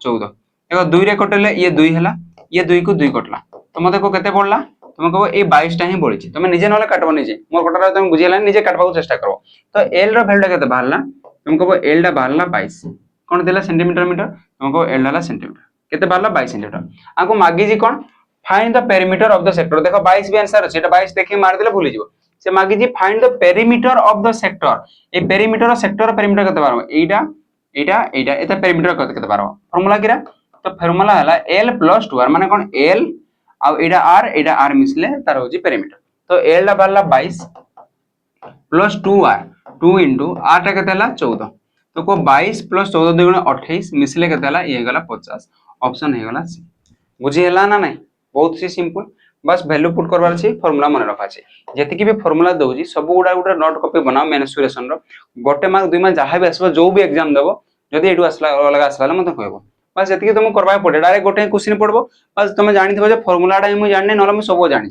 14 देखो 2 रे कटले ये 2 हला ये 2 को 2 कटला तो मते को केते पड़ला तुम कहो ए 22 टा ही बोली तुम निजे नले काटबो निजे मोर कटारा तुम बुझिला निजे काटबा चेष्टा करबो तो एल रो वैल्यू केते बाहरला तुम कहो एल टा बाहरला 22 कोन देला सेंटीमीटर मीटर तुम कहो एल डाला सेंटीमीटर केते बाहरला 22 सेंटीमीटर आको मागी जी कोन find the perimeter of the sector देखो 22 भी आंसर अछि एटा 22 देखि मार देले भूली जिवो से मागी जी find the perimeter of the sector ए पेरीमीटर और सेक्टर पेरीमीटर केते बारबो एटा एता पेरीमीटर केते बारबो फार्मूला किरा तो फार्मूला हला l + 2r माने कोन l आ एटा r मिसले तार होजी पेरीमीटर तो l ला बारला 22 + 2r 2 * r टा केते हला 14 तो को 22 + 14 दुगुणे 28 मिसले केते हला ये गला 50 ऑप्शन हे गला सी बुझी हला ना नहीं बहुत सी सिंपल बस वैल्यू पुट करबार छी फार्मूला मन रखा छी जति की भी फार्मूला दोजी सब गुडा नोट कॉपी बनाओ मेंसुरेशन रो गोटे मार्क दुई मार्क जहां भी आसबो जो भी एग्जाम देबो जदी एटू आसला अलग आसला मते कहबो बस जति की तुम करबा पड़े डायरेक्ट गोटे क्वेश्चन पड़बो बस तुम जानि थबो जे फार्मूला टा मु जानने नला मु सब जानि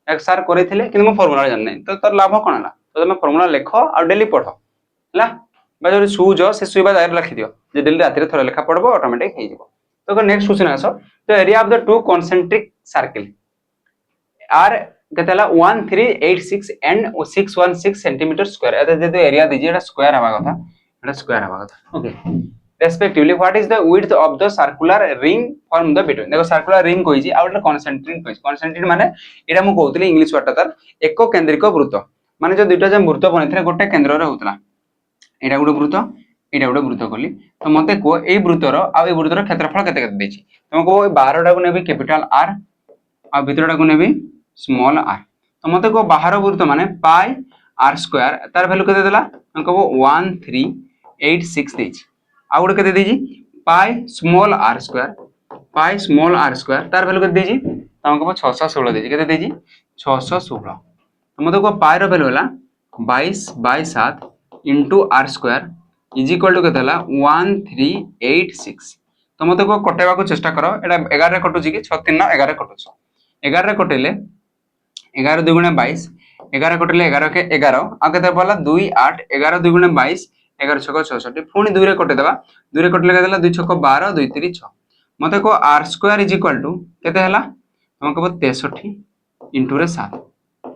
एक सर करैथिले कि मु फार्मूला जानने तो तर लाभ कोन हला तो तुम फार्मूला लिखो और डेली पढ़ो हला बा जो सुजो से सुइबा दायर लिखि दियो जे डेली रात रे थोड़ा लेखा पढ़बो ऑटोमेटिक हे जिवो तो नेक्स्ट क्वेश्चन आसो तो area of the two concentric circle are केतला 1386 एंड 616 सेंटीमीटर स्क्वायर एटा जे एरिया दीजिए एटा स्क्वायर हवा कथा okay respectively what is the width of the circular ring from the between देखो सर्कुलर रिंग कोइ जी आउट कॉन्सेंट्रिक कोइ कॉन्सेंट्रिक माने एटा मु कहउतली इंग्लिश वर्ड तार एक केंद्रिक वृत्त माने जो दुटा जे वृत्त बनिथले गोटे केंद्र रे होतला एटा गुडे वृत्त एटा गुडे वृत्त कली तो मते को ए वृत्तर आ ए वृत्तर क्षेत्रफल केते केते देछि तुम को 12 टा को नेबी कैपिटल आर आ भीतर टा को नेबी स्मॉल आर तो मते को बाहर वृत्त माने पाई आर स्क्वायर तार वैल्यू केते देला हम कहबो 1386 देछि आ गुडे केते देछि पाई स्मॉल आर स्क्वायर तार वैल्यू केते देछि हम कहबो 616 देछि केते देछि 616 तो मते को पाई रो वैल्यू होला 22/7 into r square is equal to केते हला 1386 तो मते को कटेबा को चेष्टा करो एटा 11 रे कटु छी कि 6 3 11 रे कटु 11 रे कटेले 11 2 गुणे 22 11 कटेले 11 के 11 आ केते पला 2 8 11 2 गुणे 22 11 6 66 पुनी 2 रे कटे देबा 2 रे कटले केते हला 2 6 12 2 3 6 मते को r square is equal to केते हला हम कहबो 63 into रे 7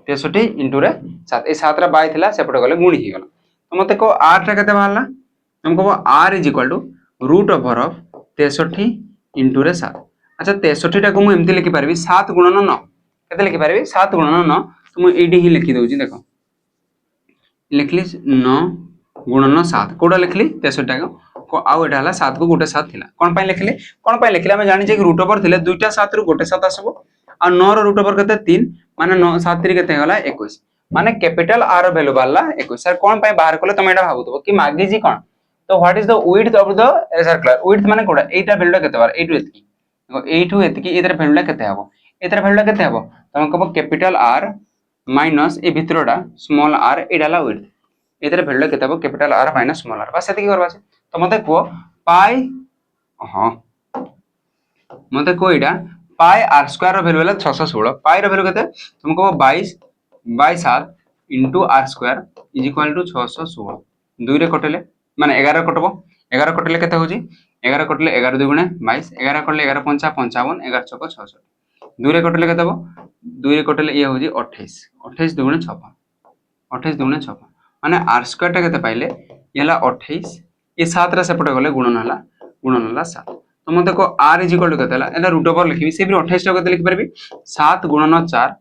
63 into रे 7 ए 7 रा 22 थिला सेपटे गले गुणी ही गला तो मते को r टा केते बाहरला हम कहबो r is equal to root over of 63 into रे 7 अच्छा 63 टा को मु एम्ति लिखि परबी 7 गुणन 9 केते लिखि परबी 7 गुणन 9 तो मु एडी ही लिखि दउची देखो लिखली 9 गुणन 7 कोडा लिखली 63 टा को आउ एटा हला 7 को गोटे 7 थिला कोन पय लिखले हम जानि जे रूट ओवर थिले दुईटा 7 रु गोटे 7 आसबो आ 9 रो रूट ओवर केते 3 माने 9 7 3 केते गला 21 माने कैपिटल आर वैल्यू बाला 21 सर कोन पय बाहर कोले तुम एटा भाबुतबो कि मागी जी कोन तो what is the width of the circular width माने कोडा एटा वैल्यू केते बार एटु एतकी देखो एटु एतकी इधर वैल्यू केते हबो इधर वैल्यू केते हबो तुम कहबो कैपिटल आर माइनस ए भितरडा स्मॉल आर एडाला विड्थ इधर वैल्यू केते हबो capital R minus small R बस एतकी करबा तो मते को पाई हां मते को एडा पाई आर स्क्वायर रो वैल्यू होला 616 पाई रो वैल्यू केते तुम कहबो 22/7 into r square is equal to 616 2 रे कटले माने 11 कटबो 11 कटले केते होजी 11 कटले 11 2 गुणे 22 11 कटले 11 5 55 11 6 66 2 रे कटले केते हबो 2 रे कटले ये होजी 28 28 2 गुणे 56 28 2 गुणे 56 माने r square टा केते पाइले येला 28 ये 7 रा सेपटे गले गुणन हला 7 तो मते को r is equal to केते हला एला रूट ओवर लिखिबी से भी 28 टा केते लिखि परबी 7 गुणन 4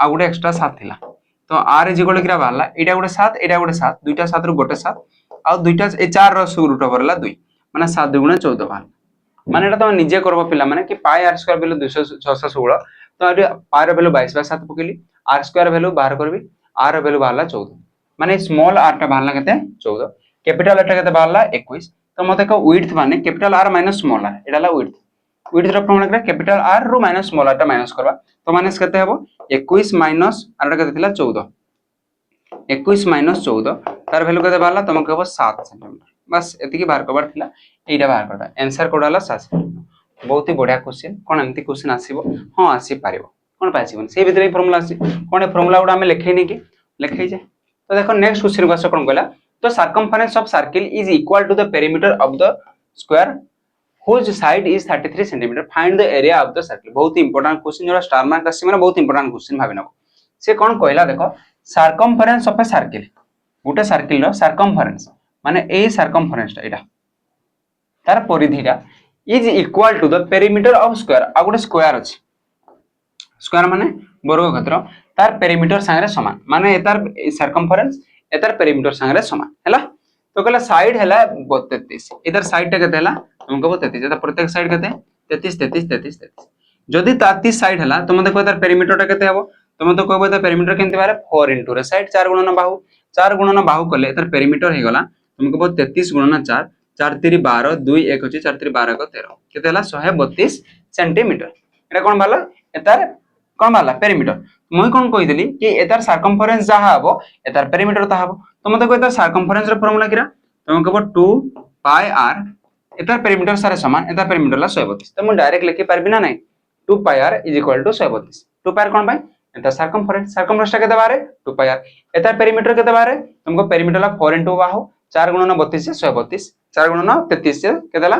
आ गुटे एक्स्ट्रा 7 थिला तो r इज इक्वल किरा बाहरला एटा गुटे 7 एटा गुटे 7 दुईटा 7 रु गोटे 7 आ दुईटा ए 4 रो रूट ओवर ला 2 माने 7 2 14 बाहर माने एटा तुम निजे करबो पिला माने कि पाई r स्क्वायर वैल्यू 616 तो एटा पाई रो वैल्यू 22/7 पकेली r स्क्वायर वैल्यू बाहर करबी r रो वैल्यू बाहरला 14 माने स्मॉल r टा बाहरला केते 14 कैपिटल r टा केते बाहरला 21 तो मते को विड्थ माने capital r minus small r एटाला विड्थ रो फॉर्मूला करा कैपिटल r रो माइनस स्मॉल r टा माइनस करबा तो माइनस केते हबो 21 माइनस r टा केते थिला 14 21 माइनस 14 तार वैल्यू केते बाहरला तुम कहबो 7 सेंटीमीटर बस एतिकी बाहर करबार थिला एटा बाहर करबा आंसर कोड हला 7 सेंटीमीटर बहुत ही बढ़िया क्वेश्चन कोन एमती क्वेश्चन आसीबो हां आसी पारिबो कोन पासिबो से भीतर ही फार्मूला आसी कोन फार्मूला उडा हम लिखैनी कि लिखै जे तो देखो नेक्स्ट क्वेश्चन को कोन कहला तो circumference of circle is equal to the perimeter of the square whose side is 33 cm find the area of the circle। बहुत इंपोर्टेंट क्वेश्चन जो स्टार मार्क आसी माने बहुत इंपोर्टेंट क्वेश्चन भाबी नबो। से कोन कहला देखो सर्कमफरेंस ऑफ ए सर्किल गोटे सर्किल रो सर्कमफरेंस माने ए सर्कमफरेंस टा एटा तार परिधिटा is equal to the perimeter of square आ गोटे स्क्वायर अछि स्क्वायर माने वर्ग क्षेत्र तार पेरीमीटर संगे समान माने एतार सर्कमफरेंस एतार पेरीमीटर संगे समान हैला। तो कहला साइड हैला 33 इधर साइड टा केते हैला तुमको 33 एता प्रत्येक साइड केते 33 33 33 33 जदी 33 साइड हैला तुम देखो एतार पेरीमीटर टा केते हबो तुम तो कहबो एतार पेरीमीटर केनते बारे 4 इनटू रे साइड 4 गुणन बाहु कले एतार पेरीमीटर हे गला तुमको कहबो 33 गुणन 4 4 3 12 2 1 अछि 4 3 12 को 13 केते हैला 132 सेंटीमीटर एटा कोन भाला एतार कोन भाला पेरीमीटर मुई कोन कहिदली कि एतार सर्कमफरेंस जहा हबो एतार पेरीमीटर ता हबो तो मते को एतार सर्कमफरेंस रो फार्मूला किरा तुम कहबो 2 पाई r एतार पेरीमीटर सारे समान एतार पेरीमीटर ला 132 तो मु डायरेक्ट लिखि परबी ना नहीं 2 पाई r = 132 2 पाई r कोन भाई एतार सर्कमफरेंस सर्कमफरेंस टा केते बारे 2 पाई r एतार पेरीमीटर केते बारे तुमको पेरीमीटर ला 4 * बाहु 4 * 32 से 132 4 * 33 से केते ला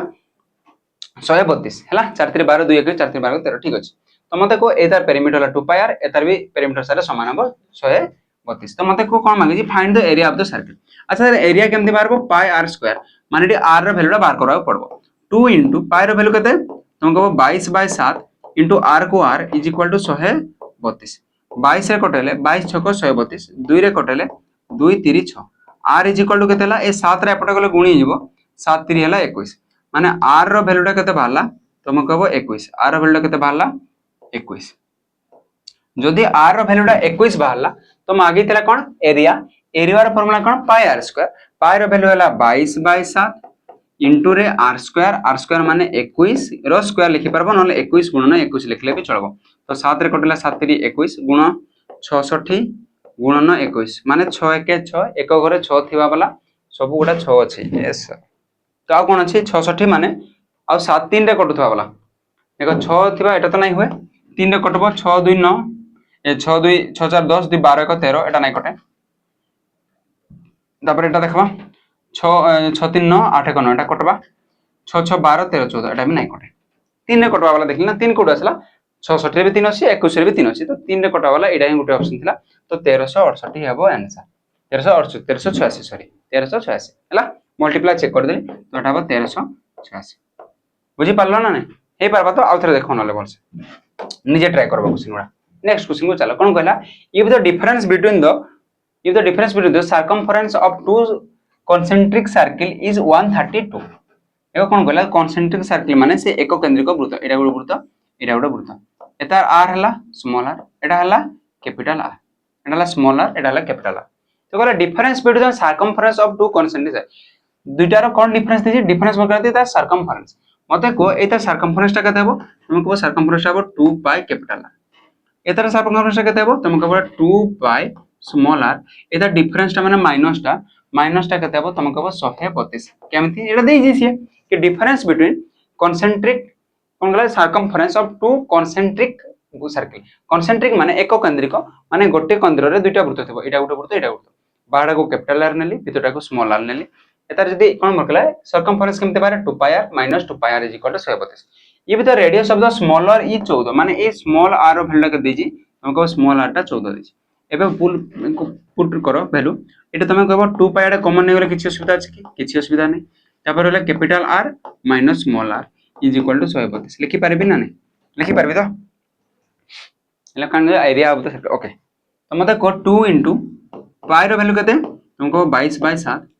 132 हैला 4 3 12 2 1 4 3 12 13 ठीक अछि। तो मते को एतार पेरीमीटर ला 2 पाई r एतार भी पेरीमीटर सारे समान हबो 132 तो मते को कोन मांगे जी find the area of the circle. अच्छा एरिया केमति बारबो पाई r स्क्वायर माने डी r रो वैल्यूटा बार करबा पड़बो 2 * पाई रो वैल्यू केते तुम कहबो 22/7 * r को r = 132 22 रे कटेले 22 6 को 132 2 रे कटेले 2 3 6 r = केते ला ए 7 रे एपटे गले गुणी हिबो 7 3 हला 21 माने r रो वैल्यूटा केते बाहला तुम कहबो 21 r रो वैल्यूटा केते बाहला 21 जदि r रो वैल्यूटा 21 बाहला तो मागे तेला कोन एरिया एरिया रो फार्मूला कोन पाई r स्क्वायर पाई रो वैल्यू हला 22/7 इनटू रे r स्क्वायर माने 21 रो स्क्वायर लिखि परबो नले 21 गुणन 21 लिखले भी चलबो तो 7 रे कटला 7 3 21 गुण 66 गुणन 21 माने 6 1 6 एक घरे 6 थिबा वाला सब गोटा 6 अछि यस तो आ कोन अछि 66 माने आ 7 3 रे कटुथबा वाला देखो 6 थिबा एटा तो नै होय 3 रे कटबो 6 2 9 ए 6 2 6 4 10 2 12 1 13 एटा नै कटे तापर एटा देखबा 6 6 3 9 8 1 9 एटा कटबा 6 6 12 13 14 एटा भी नै कटे 3 रे कटबा वाला देखली ना 3 कोड आसला 66 रे भी 3 अछि 21 रे भी 3 अछि तो 3 रे कटबा वाला एटा ही गुटे ऑप्शन थिला तो 1368 हेबो आंसर 1386 सॉरी 1386 हैला मल्टीप्लाई चेक कर देली तो एटा हेबो 1386 बुझी पारलो ना नै हे पारबा तो आउथरे देखो नले बोल से निजे ट्राई करबो क्वेश्चन गुडा नेक्स्ट क्वेश्चन को चलो कोन कहला if the difference between the circumference of two concentric circle is 132 एको कोन कहला concentric circle माने से एको केंद्रिक वृत्त एटा गुटे वृत्त एतार r हला स्मॉल r एटा हला कैपिटल r एटा हला स्मॉल r एटा हला कैपिटल r तो कहला difference between the circumference of two concentric दुइटा रो कोन डिफरेंस देछि डिफरेंस बकर देता सर्कमफरेंस मते को एता सर्कमफरेंस टा केते हेबो तुम को सर्कमफरेंस टा हेबो 2 पाई कैपिटल r एतार सर्कमफरेंस टा केते हेबो तुम को 2 पाई स्मॉल r एता डिफरेंस टा माने माइनस टा केते हेबो तुम को 132 केमथि एटा देइ जिसिए कि डिफरेंस बिटवीन concentric कोन गला circumference of two concentric circle माने एको केंद्रिक माने गोटे केंद्र रे दुइटा वृत्त थबो एटा गुटे वृत्त बाहर को कैपिटल r नेली भितरटा को स्मॉल r नेली एतार जदी कोन मरकला सर्कमफरेंस केमते बारे 2 पाई r - 2 पाई r = 132 ये भी तो रेडियस ऑफ द स्मॉलर ई 14 माने ए स्मॉल r रो वैल्यू के देजी हमको स्मॉल r टा 14 देजी एबे पुट करो वैल्यू एटा तमे कहबो 2 पाई r कॉमन नै गले किछि असुविधा अछि कि किछि असुविधा नै तापर होला कैपिटल R - स्मॉल r = 132 लिखि परबी ना नै लिखि परबी तो एला कान area of the circle okay तो मते को 2 * पाई रो वैल्यू केते तुमको 22/7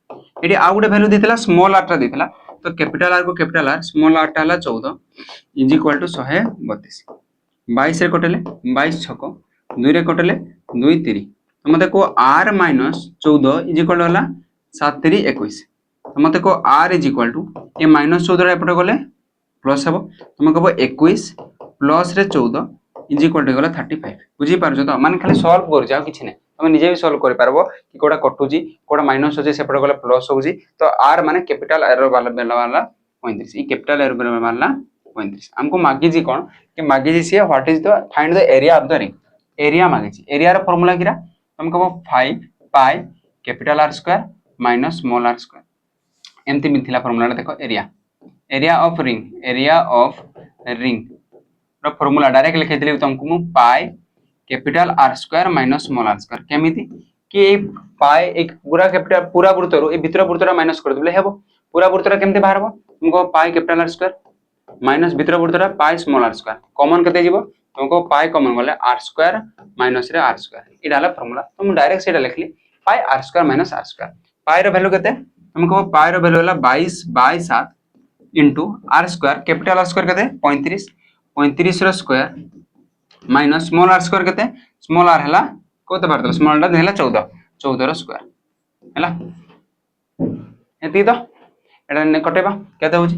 एटी आ गुटे वैल्यू देतला स्मॉल r टा देतला तो कैपिटल R को कैपिटल R स्मॉल r टा हला 14 = 132 22 रे कटले 22 6 2 रे कटले 2 3 तो मते को r - 14 = हला 7 3 21 तो मते को r = ए -14 रे एपटे गले प्लस हबो तुम कहबो 21 प्लस रे 14 = गला 35 बुझी पारछो तो माने खाली सॉल्व कर जाओ किछि नै तुम निजे भी सॉल्व कर पारबो कि कोडा कटू जी कोडा माइनस हो जे सेपटे गले प्लस हो जी तो r माने कैपिटल r वाला 35 ई कैपिटल r वाला 35 हमको मागी जी कोन कि मागी जी से what is the find the area of the ring area मागी जी एरिया रो फार्मूला किरा तुम कहबो 5 pi capital R square - small r square एमती मिथिला फार्मूला देखो area area of ring formula direct लिखी तुमको मु pi capital R square minus small R square केमिति कि पाई एक पूरा कैपिटल पूरा वृत्त रो ए भीतर वृत्तरा माइनस कर देले हेबो पूरा वृत्तरा केमते बाहरबो तुमको pi capital R square minus भीतर वृत्तरा pi small R square common केते जीवो तुमको पाई कॉमन गले आर स्क्वायर माइनस रे आर स्क्वायर इडाला फॉर्मूला तुम डायरेक्ट सेटा लिखली pi are square minus R square pi रो वैल्यू केते तुमको पाई रो वैल्यू होला 22/7 into R square capital R square केते 35 35 रो square minus small R square केते स्मॉल आर हला कोते बार स्मॉल टा देला 14 14 रो स्क्वायर हला एती तो एटा ने कटेबा केते होची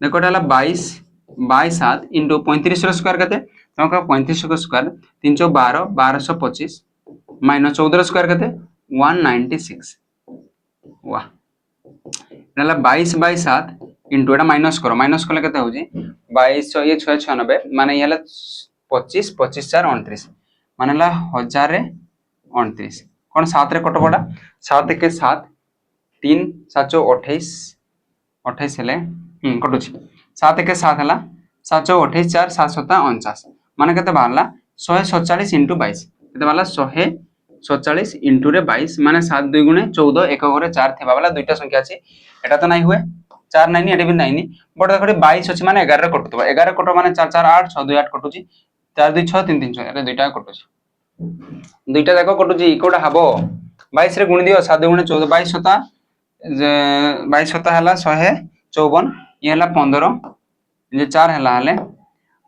देखोटा हला 22/7 इनटू 35 रो स्क्वायर केते तुमका 35 रो स्क्वायर 312 1225 माइनस 14 रो स्क्वायर केते 196 वाह एटा 22/7 इनटू एटा माइनस करो माइनस कले केते होची 22 ये 696 माने ये 25 25 4 29 माने 1029 कौन 7 रे कटबडा 7 के 7 3 7 28 28 हेले कटुची 7 के 7 हला 7 28 4 7 7 49 माने केते बाहरला 147 इनटू 22 केते बाहरला 147 इनटू रे 22 माने 7 2 गुणे 14 एक घरे 4 थेबा वाला दुईटा संख्या अछि एटा तो नाही हुए 4 नाइनी एटा भी नाइनी बड देखो 22 अछि माने 11 रे कटुतबा 11 कटो माने 4 4 8 6 2 8 कटुची 4 2 6 3 3 6 एटा दुईटा कटुची दुईटा जाको कटुची कोडा हबो 22 रे गुण दियो 7 गुणे 14 22 सता 22 सता हला 154 ये हला 15 जे 4 हला हले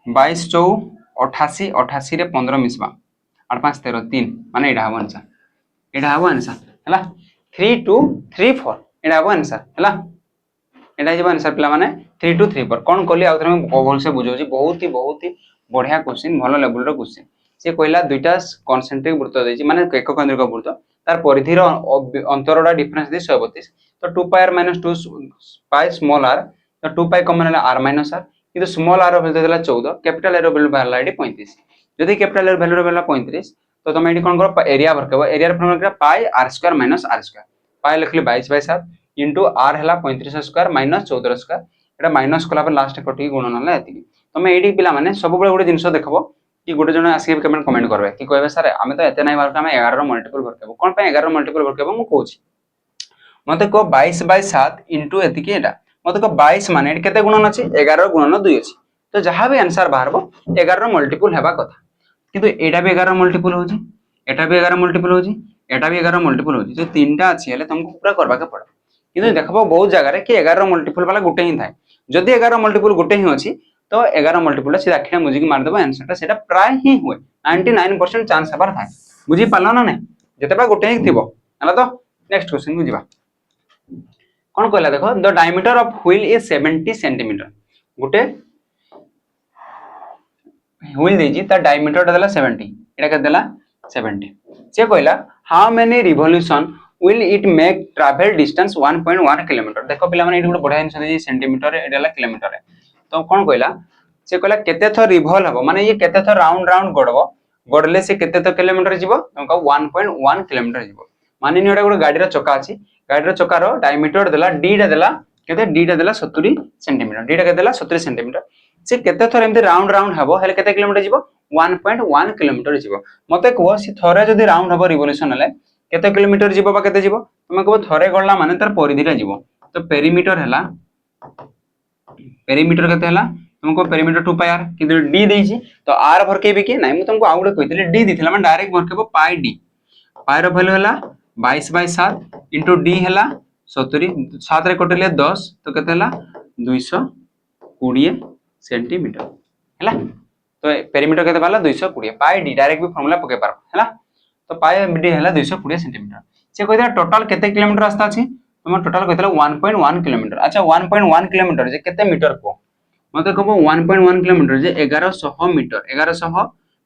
22 4 88 88 रे 15 मिसबा 8 5 13 3 माने एटा हबो आंसर हला 3 2 3 4 एटा हबो आंसर हला एटा जे आंसर पिला माने 3 2 3 4 कोन कोली आउथरे हम बोल से बुझौची बहुत ही बढ़िया क्वेश्चन भलो लेवल रो क्वेश्चन से कहला दुईटा कॉन्सेंट्रिक वृत्त देछि माने एक केंद्रिक वृत्त तार परिधिर अंतरडा डिफरेंस दे 132 तो 2 pi r - 2 pi small r तो 2 पाई कॉमन हला r - r किंतु स्मॉल r रो वैल्यू देला 14 कैपिटल r रो वैल्यू बाहरला एडी 35 यदि कैपिटल r वैल्यू रो बेला 35 तो तुम एडी कोन करो एरिया भरकेबो एरिया रो फॉर्मूला पाई r square minus r square पाई लिखली 22/7 इनटू r हला 35 स्क्वायर माइनस 14 स्क्वायर एटा माइनस कला पर लास्ट कटी गुणन हला एतिकी तमे एडी पिला माने सब बेले गुडे जिंस देखबो कि गुटे जने आसी कमेंट करबे कि कहबे सर आमे तो एते नै बार हम 11 रो मल्टीपल भरकेबो कोन पे 11 रो मल्टीपल भरकेबो मु कहूची मते को 22/7 इनटू एतिकी एटा मते को 22 माने एटी केते गुणन अछि 11 रो गुणन 2 अछि तो जहां भी आंसर बाहरबो 11 रो मल्टीपल हेबा कथा किंतु एटा भी 11 मल्टीपल होची एटा भी 11 मल्टीपल होची एटा भी 11 मल्टीपल होची जो तीनटा अछि हेले तुमको पूरा करबा के पड़ो किंतु देखबो बहुत जगह रे कि 11 मल्टीपल वाला गुटे ही थाए जदि 11 मल्टीपल गुटे ही अछि तो 11 मल्टीपल से आखिया मुझी मार देबो आंसर सेटा प्राय ही हुए 99% चांस हबार थाए बुझी पालो ना नै जतेबा गुटे ही थिबो हला तो नेक्स्ट क्वेश्चन को जीवा कोन कहला देखो the diameter of wheel is 70 centimetre Gute wheel देजी ता डायमीटर देला 70 एटा के देला 70 से कहला how many revolution will it make travel distance 1.1 kilometre देखो पिला माने एठी गुटे बढ़िया जिंस देजी सेंटीमीटर एडाला किलोमीटर तो कोन कहला से कहला केते थो रिवॉल्व हबो माने ये केते थो राउंड राउंड गडबो गडले से केते थो किलोमीटर जीवो तुमका 1.1 किलोमीटर जीवो माने नि एटा गुटे गाडी रो चक्का अछि गाडी रो चक्का रो डायमीटर देला d टा देला केते d टा देला 70 सेंटीमीटर d टा के देला 70 सेंटीमीटर से केते थो एमते राउंड राउंड हबो हेले केते किलोमीटर जीवो 1.1 किलोमीटर जीवो मते को से थोरे जदी राउंड हबो रिवोल्यूशन हले केते किलोमीटर जीवो बा केते जीवो तुमे को थोरे गडला माने तार परिधिटा जीवो तो पेरीमीटर हला पेरीमीटर केते हला तुमको पेरीमीटर 2 पाई r किंतु d देछि तो r भरकेबे कि नै मु तुमको आउडे कहितले d दिथिला माने डायरेक्ट भरकेबो पाई d पाई रो वैल्यू हला 22/7 इनटू d हला 70 7 रे कटले 10 तो केते हला 220 सेंटीमीटर हला तो पेरीमीटर केते बाला 220 पाई d डायरेक्ट भी फार्मूला पके पार हला तो पाई d हला 220 सेंटीमीटर से कहता टोटल केते किलोमीटर रास्ता अछि तुम टोटल कहतला 1.1 किलोमीटर अच्छा 1.1 किलोमीटर जे केते मीटर को मते कहबो 1.1 किलोमीटर जे 1100 मीटर 1100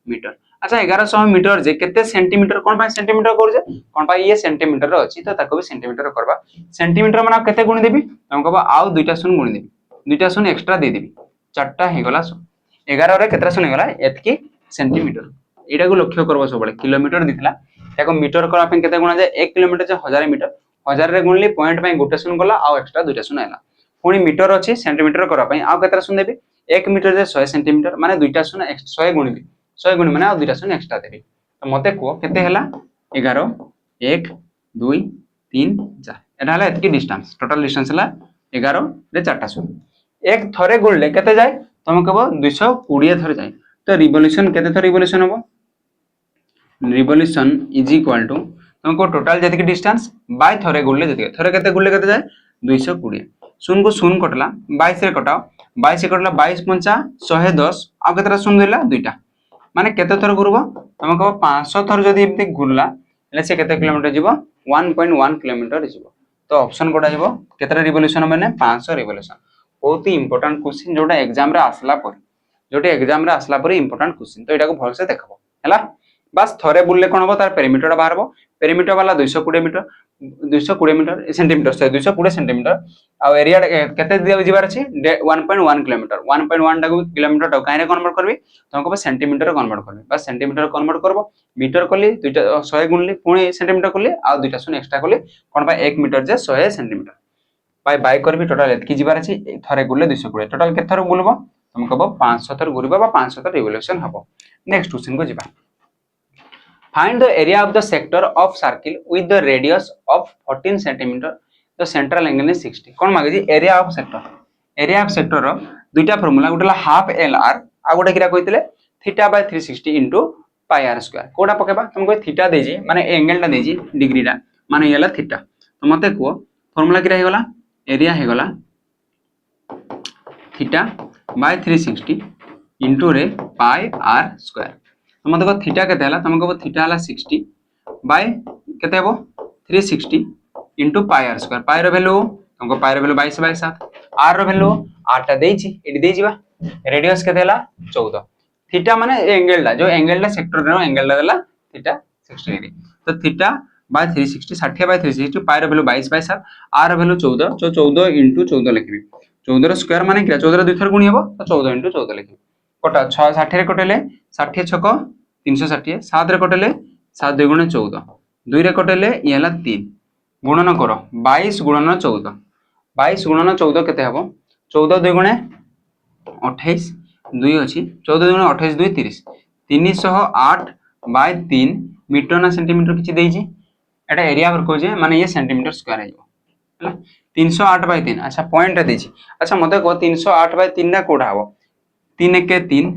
मीटर अच्छा 1100 मीटर जे केते सेंटीमीटर कोन पाई सेंटीमीटर कर जे कोन पाई ये सेंटीमीटर रो अछि तो ताको भी सेंटीमीटर करबा सेंटीमीटर माने केते गुण देबी हम कहबो आउ दुईटा शून्य गुण देबी दुईटा शून्य एक्स्ट्रा दे देबी चारटा हे गला 11 रे केतरा शून्य गला एतकी सेंटीमीटर एटा को लक्ष्य करबो सब बळे किलोमीटर दिखला ताको मीटर करबा पे केते गुणा जे 1 किलोमीटर जे 1000 मीटर 1000 रे गुणली पॉइंट पे गोटे शून्य गला आ एक्स्ट्रा दुईटा शून्य आला पुणी मीटर अच्छी सेंटीमीटर करने आउ केतरा शून देवी 1 मीटर जे 100 सेंटीमीटर माने दुईटा शून 100 गुणिबी 100 गुणी माने आ दुईटा शून एक्स्ट्रा देवी तो मते को केते हला 11 1 2 3 4 एटा हला एतकी डिस्टेंस टोटल डिस्टेंस हला 11 रे 4टा शून एक थरे गुणले केते जाय तुम कहबो 220 थरे जाय तो रिवोल्यूशन केते थरे रिवोल्यूशन होबो रिवोल्यूशन इज इक्वल टू तुमको टोटल जति डिस्टेंस बाय थरे गुणले जति थरे केते जाय 220 शून को शून कटला 22 रे कटाओ 22 से कटला 22 पंचा 110 आ केतरा शून देला दुईटा माने केते थर घुरबो तुम कहबो 500 थर जदी एमती घुरला ले से केते किलोमीटर जीवो 1.1 किलोमीटर जीवो तो ऑप्शन कोडा जीवो केतरा रिवोल्यूशन माने 500 रिवोल्यूशन बहुत ही इंपोर्टेंट क्वेश्चन जोटा एग्जाम रे आसला पर जोटे एग्जाम रे आसला पर इंपोर्टेंट क्वेश्चन तो एटा को भल से देखबो हैला बस थरे बुलले कोन हो तार पेरीमीटर बाहरबो पेरीमीटर वाला 220 मीटर 220 मीटर सेंटीमीटर से 220 सेंटीमीटर आ एरिया केते दिया जिबार अछि 1.1 किलोमीटर 1.1 टा किलोमीटर टा काहे रे कन्वर्ट करबी तुमको सेंटीमीटर कन्वर्ट करबी बस सेंटीमीटर कन्वर्ट करबो मीटर करली दुईटा 100 गुणली पुणी सेंटीमीटर करली आ दुईटा शून्य एक्स्ट्रा करली कोन बा 1 मीटर जे 100 सेंटीमीटर बाय करबी टोटल एतकी जिबार अछि थरे गुणले 220 टोटल केते थर गुणबो तुम कहबो 500 थर गुणबो बा 500 थर रिवोल्यूशन हबो नेक्स्ट क्वेश्चन को जिबा Find the area of the sector of circle with the radius of 14 cm. The central angle is 60. कौन मागे जी area of sector. Area of sector रो दुईटा फॉर्मूला गोटेला हाफ LR आ गोटे किरा कहितले theta by 360 into pi r square कोडा पकेबा तुमको थीटा देजी माने एंगल टा देजी डिग्री टा माने येला थीटा तो मते को फॉर्मूला किरा हे गला एरिया हे गला थीटा बाय 360 इनटू रे पाई r स्क्वायर तो मतलब थीटा केते हला तुमको थीटा हला 60 बाय केते हेबो 360 into pi r square pi रो वैल्यू तुमको पाई रो वैल्यू 22 बाय 7 r रो वैल्यू 8 टा देछि एडी देछि बा रेडियस केते हला 14 थीटा माने एंगल ला जो एंगल ला सेक्टर रो एंगल ला देला थीटा 60 डिग्री तो थीटा बाय 360 60 बाय 360 पाई रो वैल्यू 22 बाय 7 r रो वैल्यू 14 जो 14 इनटू 14 लिखबी 14 रो स्क्वायर माने किरा 14 रो दुई थर गुणी हेबो तो 14 इनटू 14 लिखबी कोटा 6 60 रे कटेले 60 छक 360 7 रे कटेले 7 2 गुणे 14 2 रे कटेले ये हला 3 गुणन करो 22 गुणन 14 22 गुणन 14 केते हबो 14 2 गुणे 28 2 अछि 14 2 गुणे 28 2 30 308 बाय 3 मीटर ना सेंटीमीटर किछि देछि एटा एरिया पर को जे माने ये सेंटीमीटर स्क्वायर है हला 308 बाय 3 अच्छा पॉइंट देछि अच्छा मते को 308 बाय 3 ना कोडा हबो 3 1 3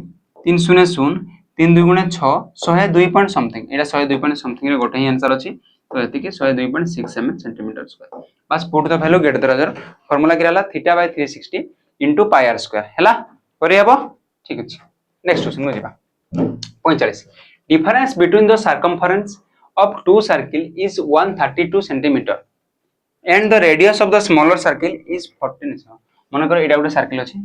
3 0 0 3 2 गुणे 6 102 पॉइंट समथिंग एटा 102 पॉइंट समथिंग रे गोटे ही आंसर अछि तो एति के 102.6 सेंटीमीटर स्क्वायर बस put the value get the result formula किराला theta by 360 into pi r square हैला करि हबो ठीक अछि नेक्स्ट क्वेश्चन को जिबा 45 difference between the circumference of two circle is 132 centimetre and the radius of the smaller circle is 14 मन कर एटा गोटे सर्किल अछि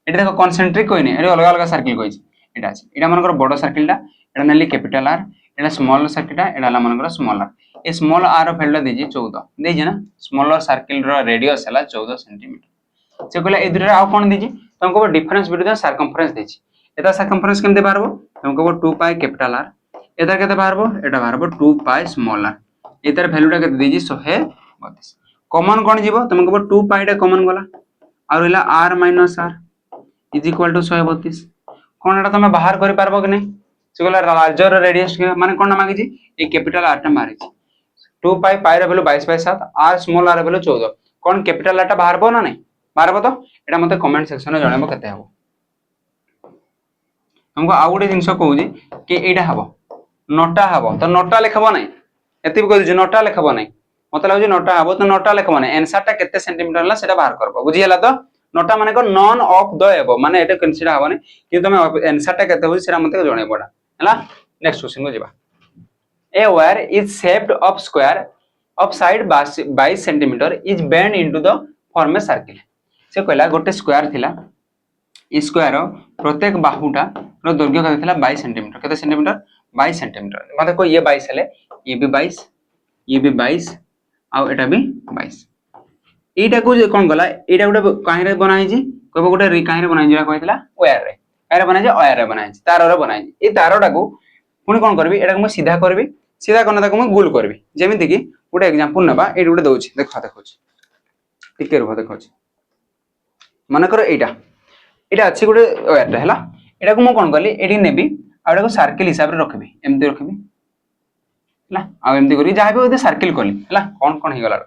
एटा देखो कॉन्सेंट्रिक कोइने एटा अलग अलग सर्किल कोइछि एटा अछि एटा मन कर बडो सर्किल टा एटा नेली कैपिटल r एटा स्मॉल सर्किल टा एटा ला मन कर स्मॉल r ए स्मॉल r वैल्यू देजी 14 देजी ना स्मॉलर सर्किल रो रेडियस हला 14 सेंटीमीटर से कहला ए दुटा आ कोन देजी तुमको difference between the circumference देजी Etah circumference केमते बारबो तुमको 2 पाई कैपिटल r एटा केते बारबो एटा बारबो 2 पाई स्मॉल r एतर वैल्यू टा केते देजी 132 कॉमन कोन जीवो तुमको 2 पाई टा कॉमन गला और रहला r - r is equal to 132 कोन एटा तुम बाहर करि पारबो कि नै से कहला लार्जर रेडियस माने कोन मागे जी ए कैपिटल r टा मारे छी 2 पाई पाई रे value 22 by 7 r small r value 14 कोन कैपिटल r टा बाहरबो ना नै बाहरबो तो एटा मते कमेंट सेक्शन में जणाबो कते हबो हमको आ गुटे जिंस कहू जे कि एटा हबो नोटा हबो तो नोटा लिखबो नै एति भी कहू जे नोटा लिखबो नै मते लागो जे नोटा हबो तो नोटा लिखबो नै आंसर टा केते सेंटीमीटर हला सेटा बाहर करबो बुझि हला तो नोटा माने को नॉन ऑफ द एबो माने एटा कंसीडर हबो नै कि तुम आंसर टा केते हो सेटा मते जणाइबोडा हला नेक्स्ट क्वेश्चन को जिबा a wire is shaped of square of side 22 cm is bent into the form a circle से कहला गोटे स्क्वायर थिला ई स्क्वायर प्रत्येक बाहुटा रो दৈর্ঘ্য केते थिला 22 cm केते सेंटीमीटर 22 cm माने को ये 22 हले ये भी 22 ये भी 22 आ एटा भी 22 एटा को जे कोन गला एटा गोटे काहे रे बनाई जी कहबो गोटे काहे रे बनाई जी कहथिला वायर रे काहे रे बनाई जी वायर रे बनाई जी तार रे बनाई जी ए तारटा को पुनी कोन करबी एटा को म सीधा करबी सीधा करना ताको म गोल करबी जेमिति कि गोटे एग्जांपल नबा एडी गोटे दोछि देखा देखौछि टिके रहो देखौछि मनकर एटा एटा अच्छी गोटे ओयारटा है एटा को मु कौन कली एटी नेबी आटा को सर्किल हिसाब रे रखबी एमती रखबी है आ एमती करी जहाँ भी सर्किल कली है कौन कौन हो गला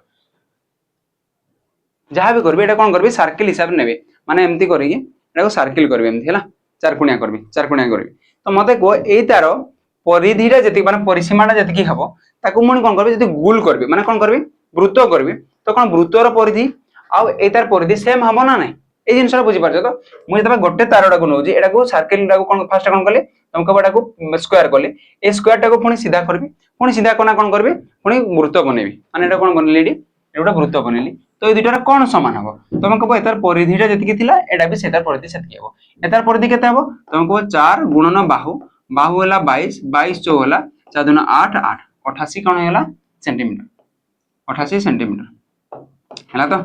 जहाँ भी करबी एटा कौन करबी सर्किल हिसाब रे नेबी माने एमती करी एटा को सर्किल करबी एमती है चारकुणिया करबी तो मते को एई तार परिधिटा जति माने परिसीमाटा जति हबो ताकू मुनी कौन करबी जति गोल करबी माने कौन करबी वृत्त करबी तो कौन वृत्तर परिधि आ एई तार परिधि सेम हबो ना नहीं ए जिनसटा बुझी पारछ तो मुझे तबे गोटे तारटा को नउजी एटा को सर्किल टा को कोन फर्स्ट कोन कले तुमको एटा को स्क्वायर कले ए स्क्वायर टा को पुनी सीधा करबी पुनी सीधा कोना कोन करबी पुनी वृत्त बनेबी माने एटा कोन बनले एडी एटा वृत्त बनेली तो ए दुटार कोन समान हबो तुमको एतार परिधिटा जति थिला एटा भी सेतार परिधि सेति हबो एतार परिधि केते हबो तुमको 4 गुणन बाहु बाहु होला 22 22 चौ होला 4 दुना 8 8 88 कोन होला सेंटीमीटर 88 सेंटीमीटर हला तो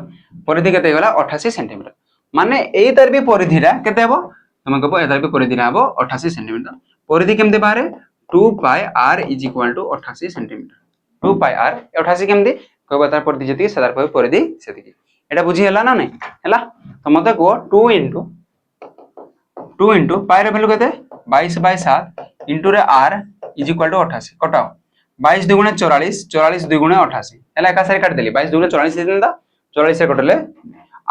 परिधि केते होला 88 सेंटीमीटर माने एई तार भी परिधिरा केते हबो तुमको कहबो एतार भी परिधिरा हबो 88 सेंटीमीटर परिधि केमते बारे 2 pi r = 88 centimetre 2 pi r 88 केमते कहबो तार परिधि जति सदार कहबो परिधि सेति एटा बुझी हला ना नहीं हला तो मते को 2 into पाई रे वैल्यू केते 22/7 into रे r = 88 कटाओ 22 दुगुणे 44 44 दुगुणे 88 हला एका सारी काट देली 22 दुगुणे 44 देंदा 44 से कटले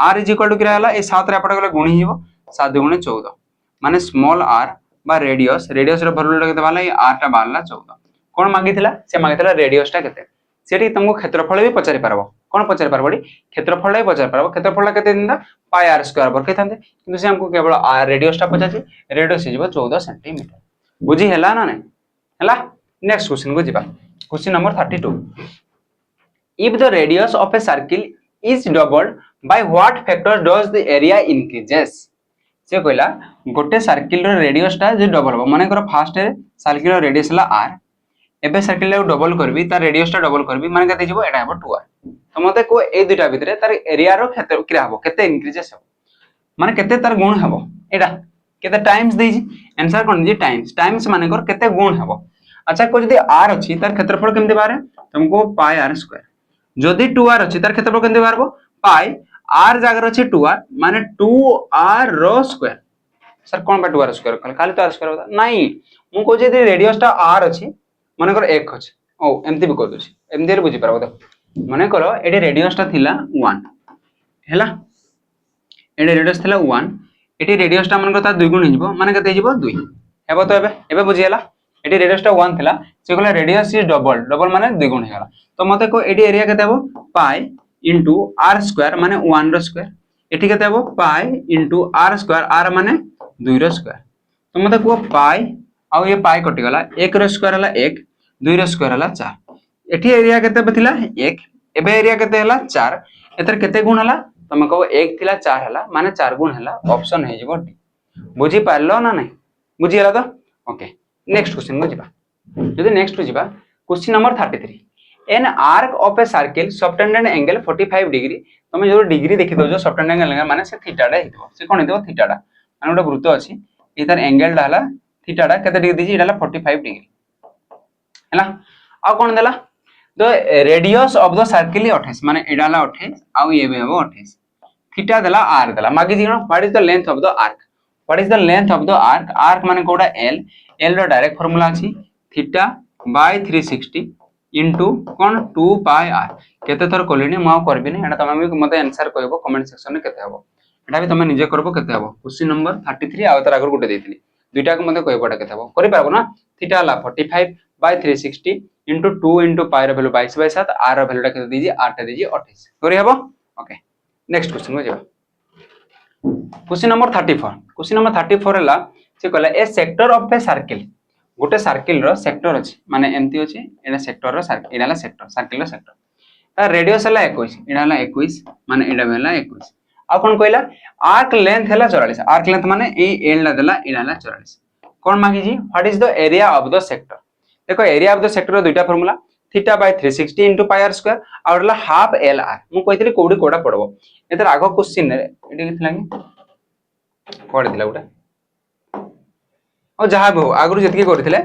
r = किरा हला ए 7 रे आपटा गले गुणी हिबो 7 दुगुणे 14 माने स्मॉल r बा रेडियस रे फॉर्मूला केते बाला ए r टा बाला 14 कोन मागिथिला से मागिथिला रेडियस टा केते सेठी तुमको क्षेत्रफल भी पचारि पारबो कोन पचारि पारबोडी क्षेत्रफल भी पचारि पारबो क्षेत्रफल केते दिंदा पाई r स्क्वायर बर केथांते किंतु से हमको केवल r रेडियस टा पचाछि रेडियस हिजबो 14 सेंटीमीटर बुझी हला ना नहीं हला नेक्स्ट क्वेश्चन को जिबा question number 32 if the radius of a circle is doubled by what factor does the area increases से कहला गोटे सर्किल रो रेडियस टा जे डबल हो माने कर फर्स्ट सर्किल रो रेडियस हला r एबे सर्किल को डबल करबी तार रेडियस टा डबल करबी माने कते जिवो एटा हबो 2r तो मते को ए दुटा भितरे तार एरिया रो क्षेत्र किरा हबो केते इंक्रीजेस हबो माने केते तार गुण हबो एटा केते टाइम्स देजी आंसर कोन जी टाइम्स माने कर केते गुण हबो अच्छा को जदी r अछि तार क्षेत्रफल केमते बारे तुमको पाई r स्क्वायर जदी 2r अछि तार क्षेत्रफल केमते बारबो पाई r जागर अछि 2r माने 2r रो स्क्वायर सर कोन बा 2r स्क्वायर खाली तो r स्क्वायर होता नहीं मु को जदी रेडियस टा r अछि माने कर 1 अछि ओ एमती भी कर दोछि एमती रे बुझी परबो त माने कर एडी रेडियस टा थिला 1 हैला एडी रेडियस थिला 1 एटी रेडियस टा माने कर ता 2 गुण हिजबो माने कते हिजबो 2 हेबो तो एबे बुझी हला एटी रेडियस टा 1 थिला से कहला रेडियस इज डबल माने 2 गुण हेला तो मते को एडी एरिया केते हबो पाई इनटू r स्क्वायर माने 1 रो स्क्वायर एटी केते हबो पाई इनटू r स्क्वायर r माने 2 रो स्क्वायर तो मते को पाई आ ये पाई कटि गला 1 रो स्क्वायर हला 1 2 रो स्क्वायर हला 4 एठी एरिया केते बथिला 1 एबे एरिया केते हला 4 एतर केते गुण हला तमे कहबो 1 थिला 4 हला माने 4 गुण हला ऑप्शन हे जिवो डी बुझी पारलो ना नहीं बुझी हला तो ओके नेक्स्ट क्वेश्चन को जिबा जदी नेक्स्ट को जिबा question number 33 N arc of a circle subtended angle 45 degree तमे जो डिग्री देखि दो जो सबटेंडेड एंगल माने से थीटा डा हितबो से कोन हितबो थीटा डा माने गोटे वृत्त अछि इधर एंगल डा हला थीटा डा केते डिग्री दिछि इडा 45 डिग्री हैला आ कोन देला the radius of the circle 28 माने इडा हला 28 आ ये भी हबो 28 थीटा देला r देला मागी दिनो what is the length of the arc what is the length of the arc arc माने कोडा l रो डायरेक्ट फार्मूला अछि theta by 360 into cone 2 pi r केते थर कोलिनी म करबी नै एटा तमे मते आंसर कहबो कमेंट सेक्शन में केते हबो एटा भी तमे निजे करबो केते हबो क्वेश्चन नंबर 33 आ तर आगर गुटे देथिली दुइटा को मते कहबो एटा केते हबो करि पारबो ना थीटा ला 45 बाय 360 इनटू 2 इनटू पाई रो वैल्यू 22/7 r रो वैल्यू टा केते दीजी r टा दीजी 28 करि हबो ओके नेक्स्ट क्वेश्चन को जेबा क्वेश्चन नंबर 34 हला से कहला ए सेक्टर ऑफ ए सर्किल गोटे सर्किल रो सेक्टर अछि माने एमती अछि एडा सेक्टर रो सर्किल एडाला सेक्टर सर्किल रो सेक्टर ता रेडियस हला 21 एडाला 21 माने एडा भेला 21 आ कोन कहला आर्क लेंथ हला 44 आर्क लेंथ माने ए एल ला देला एडाला 44 कोन मांगी जी what is the area of the sector देखो एरिया ऑफ द सेक्टर रो दुइटा formula theta by 360 into pi r square और हला हाफ l r मु कहितली कोडी कोडा पड़बो एतर आगो क्वेश्चन रे एटी किथला कि कोड दिला उडा और जहां भी हो आगरु जति के करथिले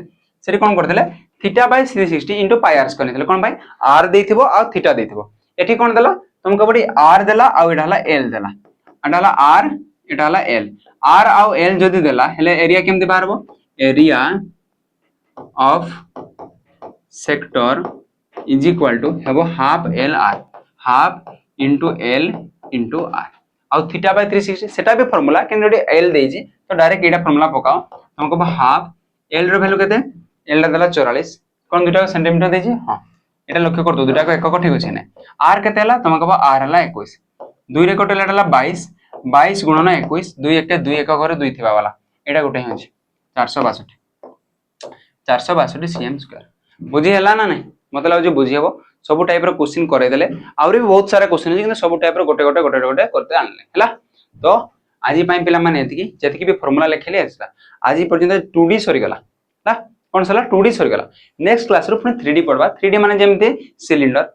सेरी कोन करथिले theta by 360 into pi r square नेथिले कोन भाई r देथिबो आ थीटा देथिबो एठी कोन देला तुमको बडी r देला आ एडा हला l देला एटा हला आर एटा हला एल आर आउ एल जदि देला हेले एरिया केमति बाहरबो area of sector is equal to हेबो half L R half into L into R आउ थीटा बाय 360 सेटा भी फार्मूला कि एल देजी तो डायरेक्ट एटा फार्मूला पकाओ तुमको हाफ एल रो वैल्यू केते एल रा देला 44 कोन दुटा सेंटीमीटर देजी हां एटा लक्ष्य कर दो दुटा को एकक ठीक अछि ने आर केते हला तुमको आर हला 21 2 रे कटला हला 22 22 गुणन 21 2 एक 2 एकक रे 2 थिबा वाला एटा गोटे होछि 462 सीएम स्क्वायर बुझी हला ना नहीं मतलब लाग बुझी हबो सब टाइप रो क्वेश्चन करे देले आउरी बहुत सारा क्वेश्चन अछि कि सब टाइप रो गोटे करते आनले हला तो आजि पई पिला माने एतिकी जतिकी भी फार्मूला लिखले आछला आजि पर्यंत 2D सरी गला हला कोन सला 2D सरी गला नेक्स्ट क्लास रो पुनी 3D पढवा 3D माने जेमते सिलिंडर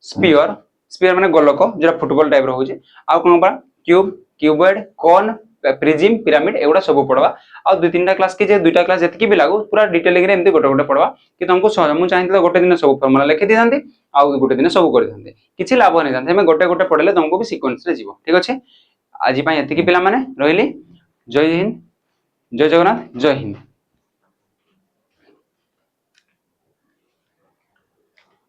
स्फीयर माने गोलक जेरा फुटबॉल टाइप रो होची आ कोन बा क्यूब क्यूबॉइड कोन प्रिज्म पिरामिड एगुडा सब पढवा आ दु तीनटा क्लास के जे दुईटा क्लास जतिकी भी लागो पूरा डिटेल रे एमते गोटे पढवा कि तुमको सहज मु चाहितला गोटे दिन सब फार्मूला लिखि दिथांती आ गोटे दिन सब कर दिथांती किछि लाभ नै थांते हम गोटे पढले तुमको भी सीक्वेंस रे जीवो ठीक अछि आजि पई एतिकी पिला माने रहिली जय हिंद जय जगन्नाथ जय हिंद।